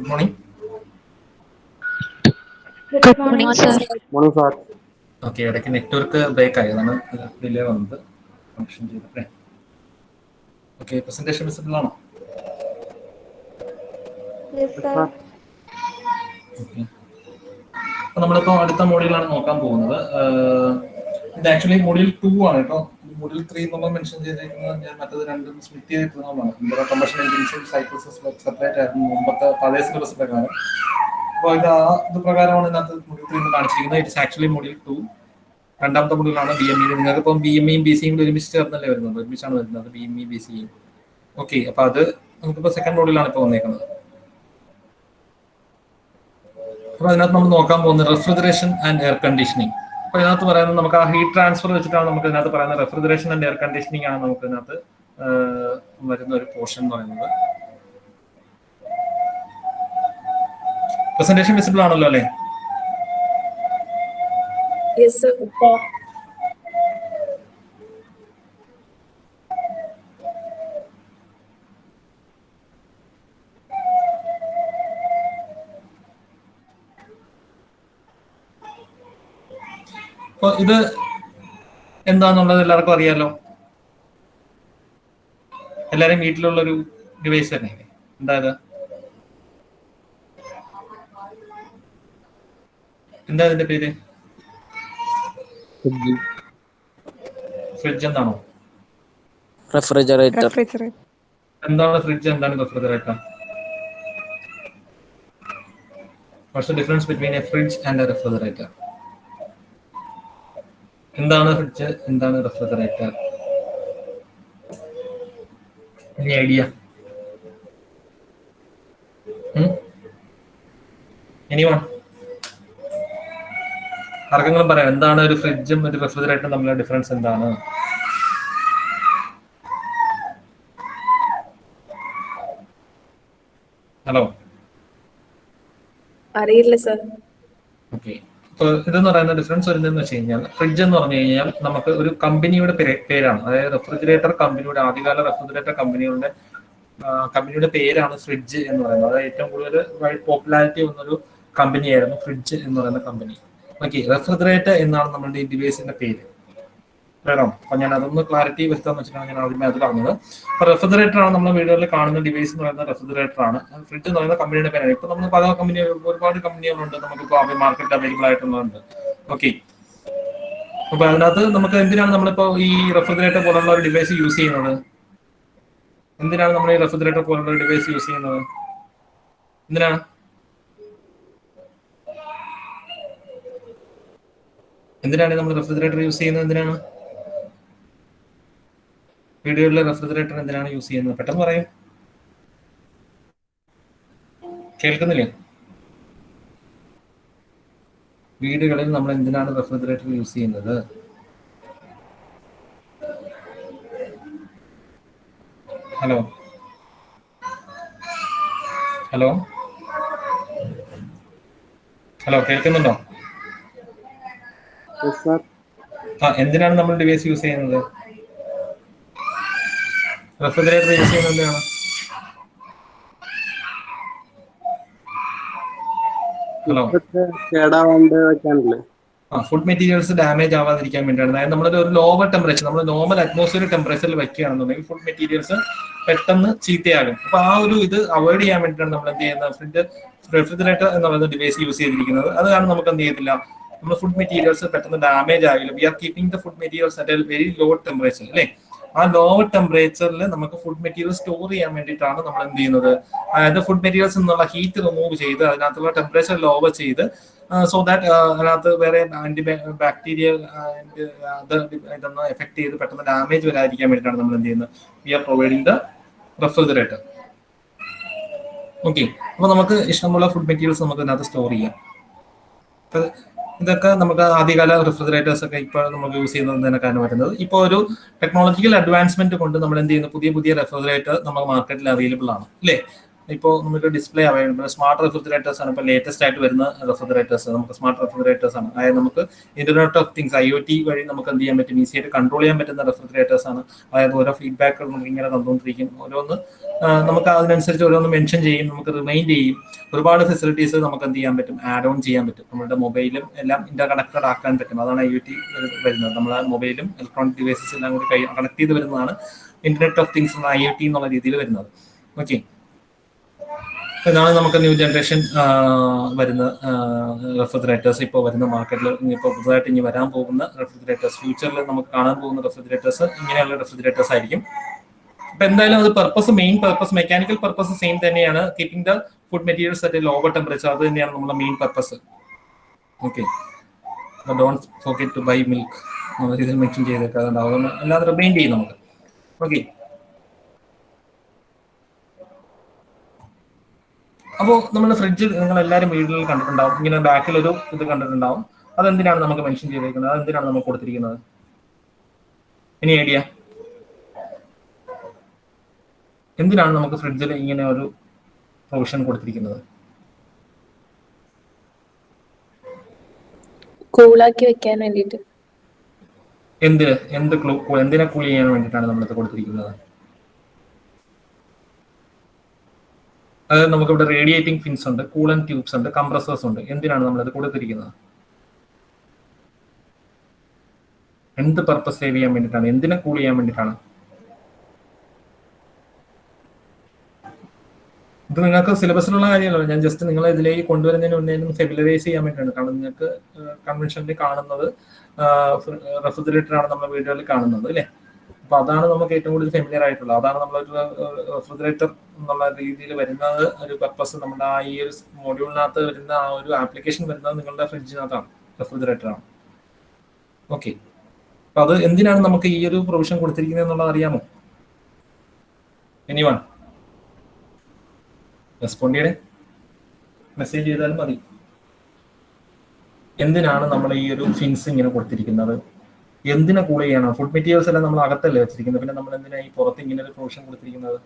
Good morning. Good morning, sir. Morning, sir. Okay, ഇടയ്ക്ക് network break ആയി, അതാണ് delay വന്നത്. ഫംഗ്ഷൻ ചെയ്തല്ലേ. ഓക്കെ, പ്രസന്റേഷൻ വിസിബിൾ ആണോ? Yes, sir. ഓക്കെ, അപ്പോൾ നമ്മളിപ്പോൾ അടുത്ത മോഡ്യൂളാണ് നോക്കാൻ പോകുന്നത്. ഇത് ആക്ച്വലി മോഡ്യൂൾ 2 ആണ് കേട്ടോ. മോഡ്യൂൾ 3 നമ്മൾ മെൻഷൻ ചെയ്തിരിക്കുന്നത് ഞാൻ മറ്റത് രണ്ടും സ്പ്ലിറ്റ് ചെയ്തിട്ടുള്ളതാണ്. കമ്പഷൻ എൻജിൻസും സൈക്കിൾസും സെപ്പറേറ്റ് ആയിരുന്നു മുമ്പത്തെ പഴയ സിലബസ് പ്രകാരം. അപ്പോൾ ഇത് പ്രകാരമാണ് ഇതിനകത്ത് മോഡ്യൂൾ 3 കാണിച്ചിരിക്കുന്നത്. It's actually module 2. രണ്ടാമത്തെ മോഡ്യൂളാണ് ബി എം ഇ. നിങ്ങൾക്ക് ഇപ്പം ബി എം ഇയും ബി സിയും ഒരുമിച്ച് ചേർന്നല്ലേ വരുന്നത്, ഒരുമിച്ചാണ് വരുന്നത് ബി എം ഇ ബി സിയും. ഓക്കെ, അപ്പൊ അത് നമുക്കിപ്പോൾ സെക്കൻഡ് മോഡ്യൂളാണ് ഇപ്പോൾ വന്നേക്കുന്നത്. അപ്പൊ അതിനകത്ത് നമ്മൾ നോക്കാൻ പോകുന്നത് റെഫ്രിജറേഷൻ ആൻഡ് എയർ കണ്ടീഷനിങ്. അപ്പൊ ഇതിനകത്ത് പറയുന്നത് നമുക്ക് ആ ഹീറ്റ് ട്രാൻസ്ഫർ വെച്ചിട്ടാണ് നമുക്ക് ഇതിനകത്ത് പറയുന്നത്. റെഫ്രിജറേഷൻ ആൻഡ് എയർ കണ്ടീഷനിങ് ആണ് നമുക്ക് ഇതിനകത്ത് വരുന്ന ഒരു പോർഷൻ എന്ന് പറയുന്നത്. പ്രസന്റേഷൻ വിസിബിൾ ആണല്ലോ അല്ലേ? Yes, sir. അപ്പൊ ഇത് എന്താന്നുള്ളത് എല്ലാവർക്കും അറിയാലോ. എല്ലാരും വീട്ടിലുള്ളൊരു ഡിവൈസ് തന്നെ. എന്താ ഇത്? എന്താ ഇതിന്റെ പേര്? ഫ്രിഡ്ജ് എന്താണോ? Refrigerator. എന്താണ് ഫ്രിഡ്ജ്, എന്താണ് refrigerator? What's the difference between a fridge and a refrigerator? എന്താണ് ഫ്രിഡ്ജ്, എന്താണ് റെഫ്രിജറേറ്റർ? Any idea? എനിവൺ? ആർക്കെങ്കിലും പറയാം എന്താണ് ഒരു ഫ്രിഡ്ജും ഒരു റെഫ്രിജറേറ്ററും തമ്മിലുള്ള ഡിഫറൻസ് എന്താണ്? ഹലോ, അറിയില്ല സർ. ഓക്കെ. അപ്പോൾ ഇതെന്ന് പറയുന്ന ഡിഫറൻസ് വരുന്നതെന്ന് വെച്ച് കഴിഞ്ഞാൽ, ഫ്രിഡ്ജ് എന്ന് പറഞ്ഞു കഴിഞ്ഞാൽ നമുക്ക് ഒരു കമ്പനിയുടെ പേരാണ്. അതായത് റെഫ്രിജറേറ്റർ കമ്പനിയുടെ, ആദ്യകാല റെഫ്രിജറേറ്റർ കമ്പനിയുടെ പേരാണ് ഫ്രിഡ്ജ് എന്ന് പറയുന്നത്. അതായത് ഏറ്റവും കൂടുതൽ പോപ്പുലാരിറ്റി വന്നൊരു കമ്പനിയായിരുന്നു ഫ്രിഡ്ജ് എന്ന് പറയുന്ന കമ്പനി. ഓക്കെ, റെഫ്രിജറേറ്റർ എന്നാണ് നമ്മുടെ ഈ ഡിവൈസിന്റെ പേര്. വേണം. അപ്പൊ ഞാൻ അതൊന്ന് ക്ലാരിറ്റി വരുത്താന്ന് വെച്ചിട്ടാണ് ഞാൻ ആദ്യമേ അത് പറഞ്ഞത്. അപ്പൊ റെഫ്രിജറേറ്റർ ആണ് നമ്മുടെ വീടുകളിൽ കാണുന്ന ഡിവൈസ് എന്ന് പറയുന്ന റെഫ്രിജറേറ്റർ ആണ്. ഫ്രിഡ്ജ് എന്ന് പറയുന്ന കമ്പനിയുടെ പേരാണ്. ഇപ്പൊ നമ്മൾ പല ഒരുപാട് കമ്പനികളുണ്ട് നമുക്കിപ്പോ മാർക്കറ്റ് അവൈലബിൾ ആയിട്ടുള്ളതുണ്ട്. ഓക്കെ, അപ്പൊ അതിനകത്ത് നമുക്ക് എന്തിനാണ് നമ്മളിപ്പോ ഈ റെഫ്രിജറേറ്റർ പോലുള്ള ഒരു ഡിവൈസ് യൂസ് ചെയ്യുന്നത്? എന്തിനാണ് നമ്മൾ ഈ റെഫ്രിജറേറ്റർ പോലുള്ള ഒരു ഡിവൈസ് യൂസ് ചെയ്യുന്നത്? എന്തിനാണ് നമ്മൾ റെഫ്രിജറേറ്റർ യൂസ് ചെയ്യുന്നത്? എന്തിനാണ് വീടുകളിലെ റെഫ്രിജറേറ്റർ എന്തിനാണ് യൂസ് ചെയ്യുന്നത്? പെട്ടെന്ന് പറയൂ. കേൾക്കുന്നില്ലേ? വീടുകളിൽ നമ്മൾ എന്തിനാണ് റെഫ്രിജറേറ്റർ യൂസ് ചെയ്യുന്നത്? ഹലോ ഹലോ ഹലോ, കേൾക്കുന്നുണ്ടോ? Yes, sir. എന്തിനാണ് നമ്മൾ ഡിവൈസ് യൂസ് ചെയ്യുന്നത്? റെഫ്രിജറേറ്റർ യൂസ് ചെയ്യുന്നത് എന്തിനാണ്? ഹലോ, കേടാവാണ്ട് വെക്കാനല്ലേ? ഫുഡ് മെറ്റീരിയൽസ് ഡാമേജ് ആവാതിരിക്കാൻ വേണ്ടിയാണ്. അതായത് നമ്മളൊരു ലോവർ ടെമ്പറേച്ചർ, നമ്മൾ നോർമൽ അറ്റ്മോസ്ഫിയർ ടെമ്പറേച്ചറിൽ വെക്കുകയാണെന്നുണ്ടെങ്കിൽ ഫുഡ് മെറ്റീരിയൽസ് പെട്ടെന്ന് ചീത്തയാകും. അപ്പൊ ആ ഒരു ഇത് അവോയ്ഡ് ചെയ്യാൻ വേണ്ടിയിട്ടാണ് നമ്മൾ എന്ത് ചെയ്യുന്നത്, റെഫ്രിജറേറ്റർ എന്ന് പറയുന്ന ഡിവൈസ് യൂസ് ചെയ്തിരിക്കുന്നത്. അത് കാരണം നമുക്ക് എന്ത് ചെയ്തില്ല, നമ്മൾ ഫുഡ് മെറ്റീരിയൽസ് പെട്ടെന്ന് ഡാമേജ് ആകില്ല. We are keeping the food materials at a very low temperature അല്ലേ. ആ ലോവർ ടെമ്പറേച്ചറിൽ നമുക്ക് ഫുഡ് മെറ്റീരിയൽ സ്റ്റോർ ചെയ്യാൻ വേണ്ടിയിട്ടാണ് നമ്മൾ എന്ത് ചെയ്യുന്നത്, അതായത് ഫുഡ് മെറ്റീരിയൽസ് എന്നുള്ള ഹീറ്റ് റിമൂവ് ചെയ്ത് അതിനകത്തുള്ള ടെമ്പറേച്ചർ ലോവർ ചെയ്ത് സോ ദാറ്റ് അതിനകത്ത് വേറെ ബാക്ടീരിയ ഇതൊന്നും എഫക്ട് ചെയ്ത് പെട്ടെന്ന് ഡാമേജ് വരാതിരിക്കാൻ വേണ്ടിയിട്ടാണ് നമ്മൾ എന്ത് ചെയ്യുന്നത്, we are providing the refrigerator. Okay, അപ്പൊ നമുക്ക് ഇഷ്ടമുള്ള ഫുഡ് മെറ്റീരിയൽസ് നമുക്ക് ഇതിനകത്ത് സ്റ്റോർ ചെയ്യാം. ഇതൊക്കെ നമുക്ക് ആദ്യകാല റെഫ്രിജറേറ്റേഴ്സ് ഒക്കെ ഇപ്പോൾ നമുക്ക് യൂസ് ചെയ്യുന്നതിനൊക്കെയാണ് വരുന്നത്. ഇപ്പോൾ ഒരു ടെക്നോളജിക്കൽ അഡ്വാൻസ്മെന്റ് കൊണ്ട് നമ്മൾ എന്ത് ചെയ്യുന്നു, പുതിയ റെഫ്രിജറേറ്റർ നമ്മുടെ മാർക്കറ്റിൽ അവൈലബിൾ ആണ് അല്ലേ. ഇപ്പോൾ നമുക്ക് ഡിസ്പ്ലേ അവൈലബിൾ സ്മാർട്ട് റെഫ്രിജറേറ്റേഴ്സ് ആണ് ഇപ്പോൾ ലേറ്റസ്റ്റ് ആയിട്ട് വരുന്ന റെഫ്രിജറേറ്റേഴ്സ്. നമുക്ക് സ്മാർട്ട് റെഫ്രിജറേറ്റേഴ്സ് ആണ്. അതായത് നമുക്ക് ഇന്റർനെറ്റ് ഓഫ് തിങ്സ് IoT വഴി നമുക്ക് എന്ത് ചെയ്യാൻ പറ്റും, ഈസി ആയിട്ട് കൺട്രോൾ ചെയ്യാൻ പറ്റുന്ന റെഫ്രിജറേറ്റേഴ്സ് ആണ്. അതായത് ഓരോ ഫീഡ്ബാക്കുകൾ നമുക്ക് ഇങ്ങനെ തന്നുകൊണ്ടിരിക്കും. ഓരോന്ന് നമുക്ക് അതിനനുസരിച്ച് ഓരോന്ന് മെൻഷൻ ചെയ്യും, നമുക്ക് റിമൈൻഡ് ചെയ്യും. ഒരുപാട് ഫെസിലിറ്റീസ് നമുക്ക് എന്ത് ചെയ്യാൻ പറ്റും, ആഡ് ഓൺ ചെയ്യാൻ പറ്റും. നമ്മുടെ മൊബൈലും എല്ലാം ഇന്റർ കണക്റ്റഡ് ആക്കാൻ പറ്റും. അതാണ് IoT വരുന്നത്. നമ്മളെ മൊബൈലും ഇലക്ട്രോണിക് ഡിവൈസസ് എല്ലാം കൂടി കണക്ട് ചെയ്ത് വരുന്നതാണ് ഇന്റർനെറ്റ് ഓഫ് തിങ്സ് എന്ന IoT എന്നുള്ള രീതിയിൽ വരുന്നത്. ഓക്കെ, ഇതാണ് നമുക്ക് ന്യൂ ജനറേഷൻ വരുന്ന റെഫ്രിജറേറ്റേഴ്സ്. ഇപ്പോൾ വരുന്ന മാർക്കറ്റിൽ ഇപ്പോൾ പുതുതായിട്ട് ഇനി വരാൻ പോകുന്ന റെഫ്രിജറേറ്റേഴ്സ്, ഫ്യൂച്ചറിൽ നമുക്ക് കാണാൻ പോകുന്ന റെഫ്രിജറേറ്റേഴ്സ് ഇങ്ങനെയുള്ള റെഫ്രിജറേറ്റേഴ്സ് ആയിരിക്കും. അപ്പൊ എന്തായാലും അത് main purpose, mechanical purpose same തന്നെയാണ്. Keeping the food materials at lower temperature, അത് തന്നെയാണ് നമ്മുടെ main purpose. Okay, don't forget to buy milk എന്നുള്ള രീതിയിൽ മെൻഷൻ ചെയ്തേക്കാറുണ്ട്. അതൊന്ന് അല്ലാതെ റിമൈൻഡ് ചെയ്യും നമുക്ക്. ഓക്കെ, അപ്പോൾ നമ്മുടെ ഫ്രിഡ്ജ് നിങ്ങൾ എല്ലാവരും വീട്ടിൽ കണ്ടിട്ടുണ്ടാവും. ഇങ്ങനെ ബാക്കിൽ ഒരു ഇത് കണ്ടിട്ടുണ്ടാവും. അതെന്തിനാണ് നമുക്ക് മെൻഷൻ ചെയ്തേക്കുന്നത്, അതെന്തിനാണ് നമുക്ക് കൊടുത്തിരിക്കുന്നത്? ഇനി ഐഡിയ, എന്തിനാണ് നമുക്ക് ഫ്രിഡ്ജിൽ ഇങ്ങനെ ഒരു പ്രൊവിഷൻ കൊടുത്തിരിക്കുന്നത്? കൂളാക്കി വെക്കാൻ വേണ്ടിട്ട്. എന്തിനെ കൂൾ ചെയ്യാൻ വേണ്ടിയിട്ടാണ് നമ്മളിത് കൊടുത്തിരിക്കുന്നത്? അതായത് നമുക്കിവിടെ റേഡിയേറ്റിംഗ് ഫിൻസ് ഉണ്ട്, കൂളൻ ട്യൂബ്സ് ഉണ്ട്, കംപ്രസേഴ്സ് ഉണ്ട്. എന്തിനാണ് നമ്മളിത് കൊടുത്തിരിക്കുന്നത്? എന്ത് പർപ്പസ് സേവ് ചെയ്യാൻ വേണ്ടിയിട്ടാണ്? എന്തിനെ കൂൾ ചെയ്യാൻ വേണ്ടിയിട്ടാണ്? ഇത് നിങ്ങൾക്ക് സിലബസിലുള്ള കാര്യമല്ല, ഞാൻ ജസ്റ്റ് നിങ്ങളെ ഇതിലേക്ക് കൊണ്ടുവരുന്നതിന് മുന്നേ ഫെമിലറൈസ് ചെയ്യാൻ വേണ്ടിയിട്ടാണ്. കാരണം നിങ്ങൾക്ക് കൺവെൻഷനിൽ കാണുന്നത് റെഫ്രിജറേറ്റർ ആണ് നമ്മുടെ വീടുകളിൽ കാണുന്നത്, അല്ലേ? അപ്പൊ അതാണ് നമുക്ക് ഏറ്റവും കൂടുതൽ ഫെമിലിയർ ആയിട്ടുള്ളത്. അതാണ് നമ്മളൊരു റെഫ്രിജറേറ്റർ എന്നുള്ള രീതിയിൽ വരുന്നത്. ഒരു പർപ്പസ് നമ്മുടെ ഈ ഒരു മോഡ്യൂളിനകത്ത് വരുന്ന ആ ഒരു ആപ്ലിക്കേഷൻ വരുന്നത് നിങ്ങളുടെ ഫ്രിഡ്ജിനകത്താണ്, റെഫ്രിജറേറ്റർ ആണ്. ഓക്കെ, അപ്പൊ അത് എന്തിനാണ് നമുക്ക് ഈ ഒരു പ്രൊവിഷൻ കൊടുത്തിരിക്കുന്നത് എന്നുള്ളത് അറിയാമോ? എനിവൺ റെസ്പോണ്ട് ചെയ്യണേ, മെസ്സേജ് ചെയ്താലും മതി. എന്തിനാണ് നമ്മൾ ഈ ഒരു ഫിൻസ് ഇങ്ങനെ കൊടുത്തിരിക്കുന്നത്? എന്തിനെ കൂൾ ചെയ്യണം? ഫുഡ് മെറ്റീരിയൽസ് എല്ലാം നമ്മൾ അകത്തല്ലേ വെച്ചിരിക്കുന്നത്, പിന്നെ നമ്മൾ എന്തിനാ ഈ പുറത്ത് ഇങ്ങനെ ഒരു പ്രൊവിഷൻ കൊടുത്തിരിക്കുന്നത്?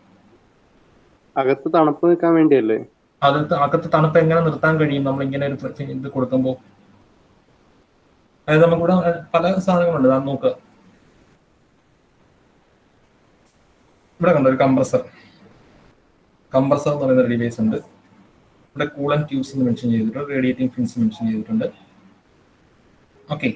അകത്ത് തണുപ്പ് നിൽക്കാൻ വേണ്ടിയല്ലേ? അകത്ത് തണുപ്പ് എങ്ങനെ നിർത്താൻ കഴിയും നമ്മൾ ഇങ്ങനെ ഒരു ഇത് കൊടുക്കുമ്പോൾ? അതായത് നമുക്കിവിടെ പല സാധനങ്ങളുണ്ട്. അത് നോക്കുക, ഇവിടെ കണ്ടോ ഒരു കംപ്രസർ എന്ന് പറയുന്ന ഒരു ഡിവൈസ് ഉണ്ട്. ഇവിടെ കൂളൻ ട്യൂബ്സ് എന്ന് മെൻഷൻ ചെയ്തിട്ടുണ്ട്, റേഡിയേറ്റിംഗ് ഫിൻസ് മെൻഷൻ ചെയ്തിട്ടുണ്ട്. ഓക്കെ,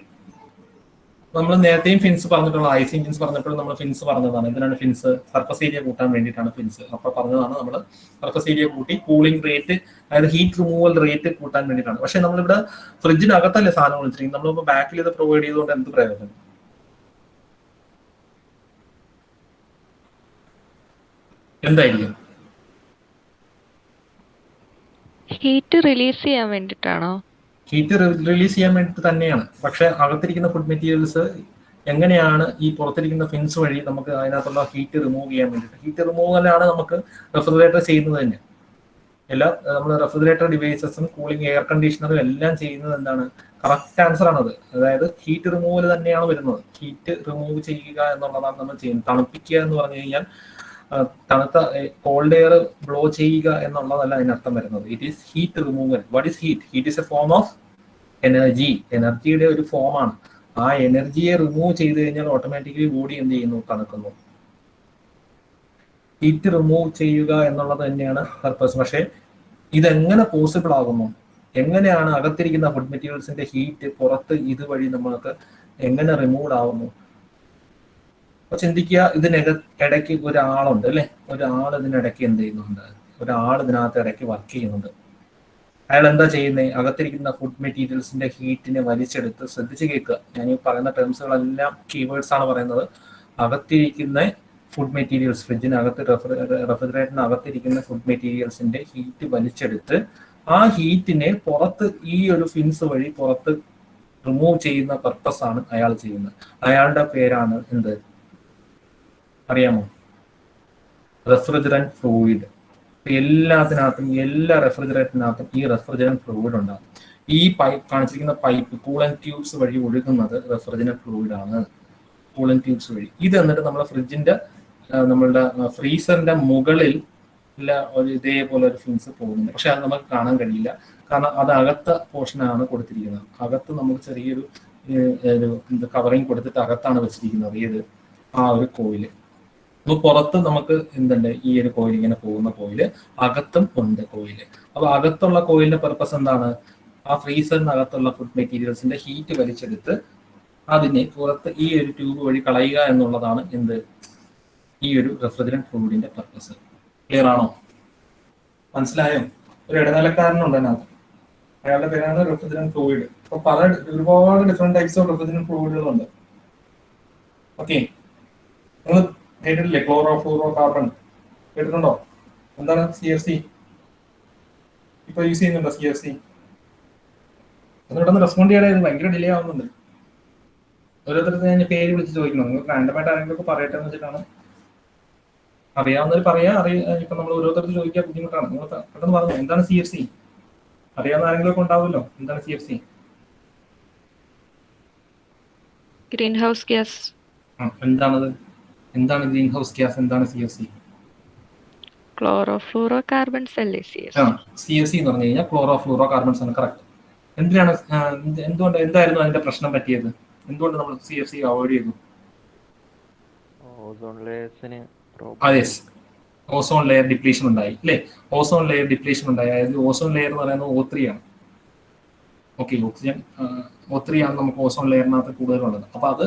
നമ്മൾ നേരത്തെയും ഫിൻസ് പറഞ്ഞിട്ടുള്ള ഐസിങ് ഫിൻസ് പറഞ്ഞപ്പോഴും നമ്മൾ ഫിൻസ് പറഞ്ഞതാണ്. എന്തിനാണ് ഫിൻസ്? സർഫസ് ഏരിയ കൂട്ടാൻ വേണ്ടിയിട്ടാണ് ഫിൻസ്. അപ്പൊ പറഞ്ഞതാണ് നമ്മൾ സർഫസ് ഏരിയ കൂട്ടി കൂളിംഗ് റേറ്റ്, അതായത് ഹീറ്റ് റിമൂവൽ റേറ്റ് കൂട്ടാൻ വേണ്ടിയിട്ടാണ്. പക്ഷെ നമ്മളിവിടെ ഫ്രിഡ്ജിനകത്തല്ലേ സാധനം വിളിച്ചിരിക്കുന്നത്, നമ്മളിപ്പോൾ ബാക്കിൽ ഇത് പ്രൊവൈഡ് ചെയ്തുകൊണ്ട് എന്ത് പ്രയോജനം? എന്തായിരിക്കും? ഹീറ്റ് റിലീസ് ചെയ്യാൻ വേണ്ടിയിട്ടാണോ? ഹീറ്റ് റിലീസ് ചെയ്യാൻ വേണ്ടിയിട്ട് തന്നെയാണ്. പക്ഷെ അകത്തിരിക്കുന്ന ഫുഡ് മെറ്റീരിയൽസ് എങ്ങനെയാണ് ഈ പുറത്തിരിക്കുന്ന ഫിൻസ് വഴി നമുക്ക് അതിനകത്തുള്ള ഹീറ്റ് റിമൂവ് ചെയ്യാൻ വേണ്ടിയിട്ട്? ഹീറ്റ് റിമൂവലാണ് നമുക്ക് റെഫ്രിജറേറ്റർ ചെയ്യുന്നത് തന്നെ. നമ്മൾ റെഫ്രിജറേറ്റർ ഡിവൈസസും കൂളിംഗ് എയർ കണ്ടീഷണറും എല്ലാം ചെയ്യുന്നത് എന്താണ്? കറക്റ്റ് ആൻസർ ആണത്. അതായത് ഹീറ്റ് റിമൂവൽ തന്നെയാണ് വരുന്നത്. ഹീറ്റ് റിമൂവ് ചെയ്യുക എന്നുള്ളതാണ് നമ്മൾ ചെയ്യുന്നത്. തണുപ്പിക്കുക എന്ന് പറഞ്ഞു കഴിഞ്ഞാൽ തണുത്ത കോൾഡ് എയർ ബ്ലോ ചെയ്യുക എന്നുള്ളതല്ല അതിനർത്ഥം വരുന്നത്. It is heat removal. What is heat? Heat is A form of energy. എനർജിയുടെ ഒരു ഫോമാണ്. ആ എനർജിയെ റിമൂവ് ചെയ്ത് കഴിഞ്ഞാൽ ഓട്ടോമാറ്റിക്കലി ബോഡി എന്ത് ചെയ്യുന്നു? തണുക്കുന്നു. ഹീറ്റ് റിമൂവ് ചെയ്യുക എന്നുള്ളത് തന്നെയാണ് പർപ്പസ്. പക്ഷെ ഇതെങ്ങനെ പോസിബിൾ ആകുന്നു? എങ്ങനെയാണ് അകത്തിരിക്കുന്ന ഫുഡ് മെറ്റീരിയൽസിന്റെ ഹീറ്റ് പുറത്ത് ഇതുവഴി നമ്മൾക്ക് എങ്ങനെ റിമൂവ് ആവുന്നു? ചിന്തിക്കുക, ഇടയ്ക്ക് ഒരാളുണ്ട് അല്ലെ, ഒരാൾ ഇതിനിടയ്ക്ക് എന്ത് ചെയ്യുന്നുണ്ട്? ഒരാൾ ഇതിനകത്ത് ഇടയ്ക്ക് വർക്ക് ചെയ്യുന്നുണ്ട്. അയാൾ എന്താ ചെയ്യുന്നത്? അകത്തിരിക്കുന്ന ഫുഡ് മെറ്റീരിയൽസിന്റെ ഹീറ്റിനെ വലിച്ചെടുത്ത്, ശ്രദ്ധിച്ച് കേൾക്കുക, ഞാൻ ഈ പറയുന്ന ടേംസുകളെല്ലാം കീവേഡ്സ് ആണ് പറയുന്നത്. അകത്തിരിക്കുന്ന ഫുഡ് മെറ്റീരിയൽസ്, ഫ്രിഡ്ജിനകത്ത് റെഫ്രിജറേറ്ററിന് അകത്തിരിക്കുന്ന ഫുഡ് മെറ്റീരിയൽസിന്റെ ഹീറ്റ് വലിച്ചെടുത്ത് ആ ഹീറ്റിനെ പുറത്ത് ഈ ഒരു ഫിൻസ് വഴി പുറത്ത് റിമൂവ് ചെയ്യുന്ന പർപ്പസ് ആണ് അയാൾ ചെയ്യുന്നത്. അയാളുടെ പേരാണ് എന്ത്? അറിയാമോ? Refrigerant fluid. എല്ലാത്തിനകത്തും, എല്ലാ റെഫ്രിജറേറ്ററിനകത്തും ഈ റെഫ്രിജറന്റ് ഫ്ലൂയിഡ് ഉണ്ടാകും. ഈ പൈപ്പ് കാണിച്ചിരിക്കുന്ന പൈപ്പ് കൂളൻ ട്യൂബ്സ് വഴി ഒഴുകുന്നത് റെഫ്രിജറന്റ് ഫ്ലൂയിഡ് ആണ്. കൂളൻ ട്യൂബ്സ് വഴി ഇത് എന്നിട്ട് നമ്മുടെ ഫ്രിഡ്ജിന്റെ, നമ്മളുടെ ഫ്രീസറിന്റെ മുകളിൽ ഇല്ല ഒരു ഇതേപോലെ ഒരു ഫിൻസ് പോകുന്നുണ്ട്. പക്ഷെ അത് നമുക്ക് കാണാൻ കഴിയില്ല, കാരണം അത് അകത്ത പോർഷനാണ് കൊടുത്തിരിക്കുന്നത്. അകത്ത് നമുക്ക് ചെറിയൊരു കവറിങ് കൊടുത്തിട്ട് അകത്താണ് വെച്ചിരിക്കുന്നത് ഏത് ആ ഒരു കോയില്. അപ്പൊ പുറത്ത് നമുക്ക് എന്തുണ്ട്, ഈ ഒരു കോയിൽ ഇങ്ങനെ പോകുന്ന കോയില് അകത്തും ഉണ്ട് കോയില്. അപ്പൊ അകത്തുള്ള കോയിലിന്റെ പർപ്പസ് എന്താണ്? ആ ഫ്രീസറിനകത്തുള്ള ഫുഡ് മെറ്റീരിയൽസിന്റെ ഹീറ്റ് വലിച്ചെടുത്ത് അതിനെ പുറത്ത് ഈ ഒരു ട്യൂബ് വഴി കളയുക എന്നുള്ളതാണ് എന്ത്, ഈ ഒരു റെഫ്രിജറന്റ് ഫ്ലൂയിഡിന്റെ പർപ്പസ്. ക്ലിയർ ആണോ? മനസ്സിലായോ? ഒരു ഇടനിലക്കാരനുണ്ട് അതിനകത്ത്, അയാളുടെ പേരാണ് റെഫ്രിജറന്റ് ഫ്ലൂയിഡ്. അപ്പൊ ഒരുപാട് ഡിഫറെന്റ് ടൈപ്സ് ഓഫ് റെഫ്രിജറന്റ് ഫ്ലൂയിഡുകളുണ്ട്. ഓക്കെ, നിങ്ങൾ കേട്ടിട്ടില്ലേ ക്ലോറോ ഫ്ലൂറോ കാർബൺ? കേട്ടിട്ടുണ്ടോ? എന്താണ് CFC? ഇപ്പൊ യൂസ് ചെയ്യുന്നുണ്ടോ CFC? എന്നിട്ടൊന്ന് റെസ്പോണ്ട് ചെയ്യാതെ ഭയങ്കര ഡിലേ ആവുന്നുണ്ട്. ഓരോരുത്തർക്ക് ഞാൻ പേര് വിളിച്ച് ചോദിക്കണം, നിങ്ങൾ റാൻഡമായിട്ട് ആരെങ്കിലും ഒക്കെ പറയട്ടെ എന്ന് വെച്ചിട്ടാണ്. അറിയാവുന്നവർ പറയാ, ഇപ്പൊ നമ്മൾ ഓരോരുത്തർക്ക് ചോദിക്കാൻ ബുദ്ധിമുട്ടാണ്. നിങ്ങൾ പെട്ടെന്ന് പറഞ്ഞു എന്താണ് CFC? അറിയാവുന്ന ആരെങ്കിലും ഒക്കെ ഉണ്ടാവുമല്ലോ. എന്താണ് CFC? Green house gas. എന്താണത്? എന്താണ് ഗ്രീൻ ഹൗസ് ഗ്യാസ്? എന്താണ് CFC? ക്ലോറോ ഫ്ലൂറോ കാർബൺസ് അല്ലേ CFC എന്ന് പറഞ്ഞു കഴിഞ്ഞാൽ ക്ലോറോ ഫ്ലൂറോ കാർബൺസ് ആണ്. കറക്റ്റ്. എന്തിനാണ് എന്തായിരുന്നു അതിന്റെ പ്രശ്നം പറ്റിയത്? എന്തുകൊണ്ട് നമ്മൾ CFC അവോയ്ഡ് ചെയ്തു? അതെ, ഓസോൺ ലെയർ ഡിപ്ലീഷൻ ഉണ്ടായി അല്ലേ? ഓസോൺ ലെയർ ഡിപ്ലീഷൻ ഉണ്ടായി. അതായത് ഓസോൺ ലെയർ എന്ന് പറയുന്നത് O3 ആണ്. ഓക്കെ, ഓക്സിജൻ O3 ആണ് നമുക്ക് ഓസോൺ ലെയറിനകത്ത് കൂടുതലുള്ളത്. അപ്പൊ അത്